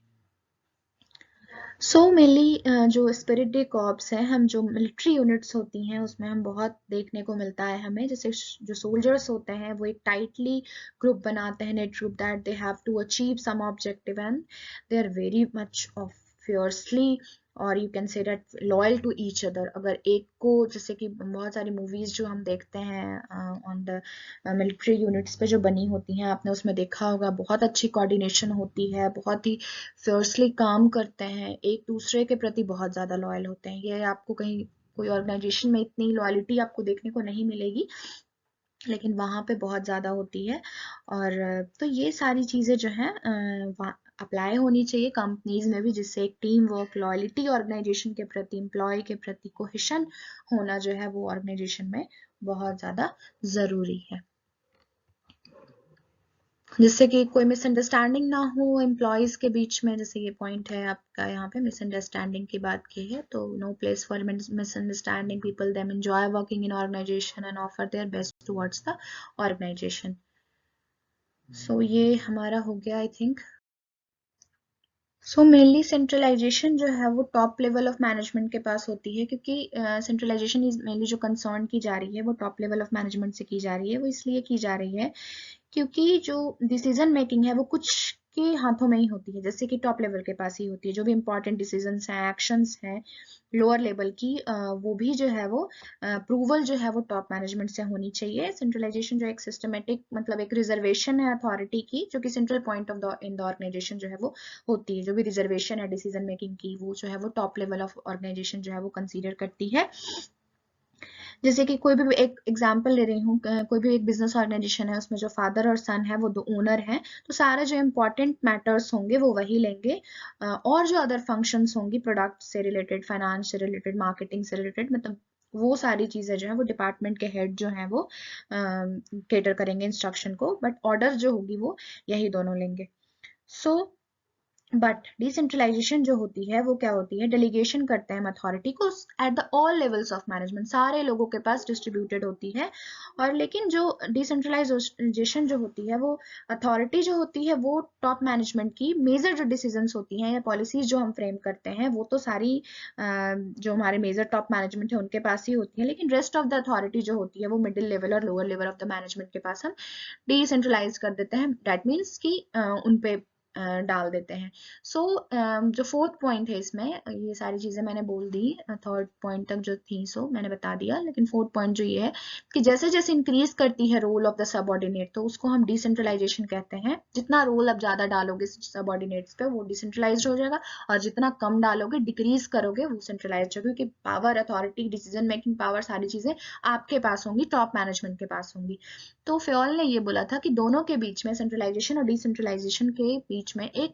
सो मेनली जो स्पिरिट डे कॉर्प्स है, हम जो मिलिट्री यूनिट्स होती हैं उसमें हम बहुत देखने को मिलता है हमें, जैसे जो सोल्जर्स होते हैं वो एक टाइटली ग्रुप बनाते हैं, knit group, that they have to achieve some objective and they are very much of fiercely और you can say that loyal to each other. अगर एक को, जैसे कि बहुत सारी मूवीज जो हम देखते हैं ऑन द मिलिट्री यूनिट्स पे जो बनी होती हैं, आपने उसमें देखा होगा बहुत अच्छी कोऑर्डिनेशन होती है, बहुत ही फियर्सली काम करते हैं, एक दूसरे के प्रति बहुत ज्यादा लॉयल होते हैं। ये आपको कहीं कोई ऑर्गेनाइजेशन में इतनी लॉयल्टी आपको देखने को नहीं मिलेगी लेकिन वहाँ पे बहुत ज़्यादा होती है। और तो ये सारी चीज़ें जो हैं अप्लाई होनी चाहिए कंपनीज में भी, जिससे एक टीम वर्क, लॉयल्टी ऑर्गेनाइजेशन के प्रति, एम्प्लॉय के प्रति, कोहेशन होना जो है वो ऑर्गेनाइजेशन में बहुत ज़्यादा ज़रूरी है, जिससे कि कोई मिसअंडरस्टैंडिंग ना हो एम्प्लॉयज के बीच में। जैसे ये पॉइंट है आपका यहाँ पे, मिसअंडरस्टैंडिंग की बात की है, तो no place for misunderstanding, people them enjoy working in organisation and offer their best towards the organisation. So ये हमारा हो गया I think. So mainly centralisation जो है वो टॉप लेवल ऑफ मैनेजमेंट के पास होती है, क्योंकि सेंट्रलाइजेशन इज मेनली जो कंसर्न की जा रही है वो टॉप लेवल ऑफ मैनेजमेंट से की जा रही है। वो इसलिए की जा रही है क्योंकि जो डिसीजन मेकिंग है वो कुछ के हाथों में ही होती है, जैसे कि टॉप लेवल के पास ही होती है। जो भी इंपॉर्टेंट डिसीजंस हैं, एक्शंस हैं लोअर लेवल की, वो भी जो है वो अप्रूवल जो है वो टॉप मैनेजमेंट से होनी चाहिए। सेंट्रलाइजेशन जो एक सिस्टमेटिक, मतलब एक रिजर्वेशन है अथॉरिटी की, जो कि central point of the in the organization जो है वो होती है। जो भी रिजर्वेशन है डिसीजन मेकिंग की, वो जो है वो टॉप लेवल ऑफ ऑर्गेनाइजेशन जो है वो कंसीडर करती है। जैसे कि कोई भी एक एग्जांपल ले रही हूँ, कोई भी एक बिजनेस ऑर्गेनाइजेशन है, उसमें जो फादर और सन है वो दो ओनर हैं, तो सारे जो इम्पोर्टेंट मैटर्स होंगे वो वही लेंगे, और जो अदर फंक्शंस होंगी प्रोडक्ट से रिलेटेड, फाइनेंस से रिलेटेड, मार्केटिंग से रिलेटेड, मतलब वो सारी चीजें जो है वो डिपार्टमेंट के हेड जो है वो केटर करेंगे इंस्ट्रक्शन को, बट ऑर्डर जो होगी वो यही दोनों लेंगे। सो बट डिसेंट्रलाइजेशन जो होती है वो क्या होती है, डेलीगेशन करते हैं अथॉरिटी को at the all levels of management, सारे लोगों के पास डिस्ट्रीब्यूटेड होती है। और लेकिन जो डिसेंट्रलाइजेशन जो होती है, वो अथॉरिटी जो होती है वो टॉप मैनेजमेंट की मेजर जो डिसीजंस होती हैं या पॉलिसीज जो हम फ्रेम करते हैं, वो तो सारी जो हमारे मेजर टॉप मैनेजमेंट है उनके पास ही होती है, लेकिन रेस्ट ऑफ द अथॉरिटी जो होती है वो मिडिल लेवल और lower level of the management के पास हम डिसेंट्रलाइज कर देते हैं। दैट मीन्स कि उन पे डाल देते हैं। सो जो फोर्थ पॉइंट है इसमें, ये सारी चीजें मैंने बोल दी, थर्ड पॉइंट तक जो थी सो मैंने बता दिया, लेकिन फोर्थ पॉइंट जो ये है कि जैसे जैसे इंक्रीज करती है रोल ऑफ द सबऑर्डिनेट, तो उसको हम डिसेंट्रलाइजेशन कहते हैं। जितना रोल अब ज्यादा डालोगे सबऑर्डिनेट्स पे वो डिसेंट्रलाइज हो जाएगा, और जितना कम डालोगे, डिक्रीज करोगे, वो सेंट्रलाइज होगा, क्योंकि power, authority, decision making power, सारी चीजें आपके पास होंगी, टॉप मैनेजमेंट के पास होंगी। तो फ्योल ने ये बोला था कि दोनों के बीच में, सेंट्रलाइजेशन और डिसेंट्रलाइजेशन के बीच में एक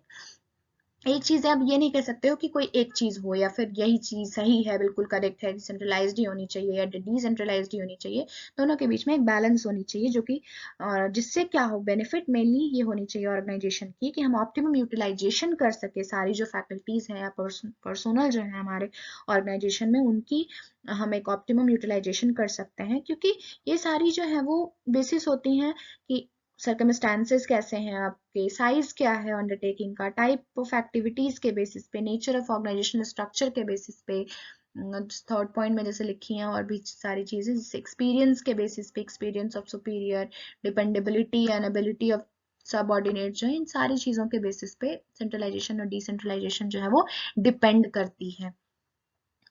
चीज है, आप ये नहीं कह सकते हो कि कोई एक चीज हो या फिर यही चीज सही है, बिल्कुल करेक्ट है, डिसेंट्रलाइज्ड ही होनी चाहिए या डिसेंट्रलाइज्ड ही होनी चाहिए। दोनों के बीच में एक बैलेंस होनी चाहिए, जो कि जिससे क्या हो, बेनिफिट मेनली ये होनी चाहिए ऑर्गेनाइजेशन की, कि हम ऑप्टिमम यूटिलाइजेशन कर सके सारी जो फैकल्टीज हैं या पर्सोनल जो है हमारे ऑर्गेनाइजेशन में, उनकी हम एक ऑप्टिमम यूटिलाइजेशन कर सकते हैं। क्योंकि ये सारी जो है वो बेसिस होती हैं कि सर्कमस्टांसेस कैसे हैं आपके, साइज क्या है अंडरटेकिंग का, टाइप ऑफ एक्टिविटीज के बेसिस पे, नेचर ऑफ ऑर्गेनाइजेशनल स्ट्रक्चर के बेसिस पे, थर्ड पॉइंट में जैसे लिखी हैं और भी सारी चीजें, जैसे एक्सपीरियंस के बेसिस पे, experience of superior, dependability and ability of subordinate, जो है इन सारी चीजों के बेसिस पे सेंट्रलाइजेशन और डिसेंट्रलाइजेशन जो है वो डिपेंड करती है।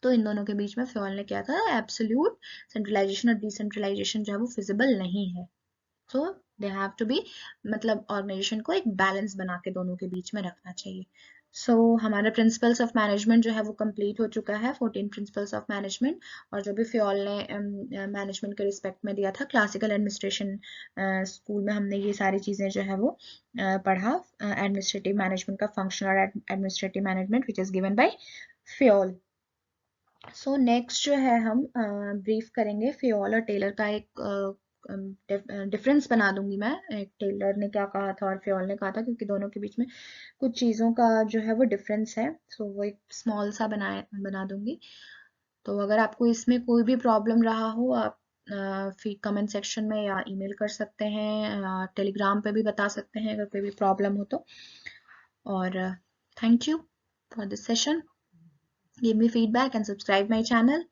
तो इन दोनों के बीच में फ्योल ने क्या था, एब्सोल्यूट सेंट्रलाइजेशन और डिसेंट्रलाइजेशन जो है वो फिजिबल नहीं है। सो दे हैव टू बी, मतलब ऑर्गेनाइजेशन को एक बैलेंस बना के दोनों के बीच में रखना चाहिए। सो हमारा प्रिंसिपल्स ऑफ मैनेजमेंट जो है वो कंप्लीट हो चुका है, 14 प्रिंसिपल्स ऑफ मैनेजमेंट। और जो भी फ्योल ने मैनेजमेंट के रिस्पेक्ट में दिया था क्लासिकल एडमिनिस्ट्रेशन स्कूल में, हमने ये सारी चीज़ें जो है वो पढ़ा, एडमिनिस्ट्रेटिव मैनेजमेंट का फंक्शन और administrative management which is given by Fayol. So next जो है हम ब्रीफ करेंगे फ्योल और टेलर का, एक डिफरेंस बना दूंगी मैं, एक टेलर ने क्या कहा था और फ्योल ने कहा था, क्योंकि दोनों के बीच में कुछ चीज़ों का जो है वो डिफरेंस है। सो वो एक स्मॉल सा बना दूंगी। तो अगर आपको इसमें कोई भी प्रॉब्लम रहा हो, आप फिर कमेंट सेक्शन में या ईमेल कर सकते हैं, टेलीग्राम पे भी बता सकते हैं अगर कोई भी प्रॉब्लम हो तो। और thank you for this session. Give me feedback and subscribe my channel.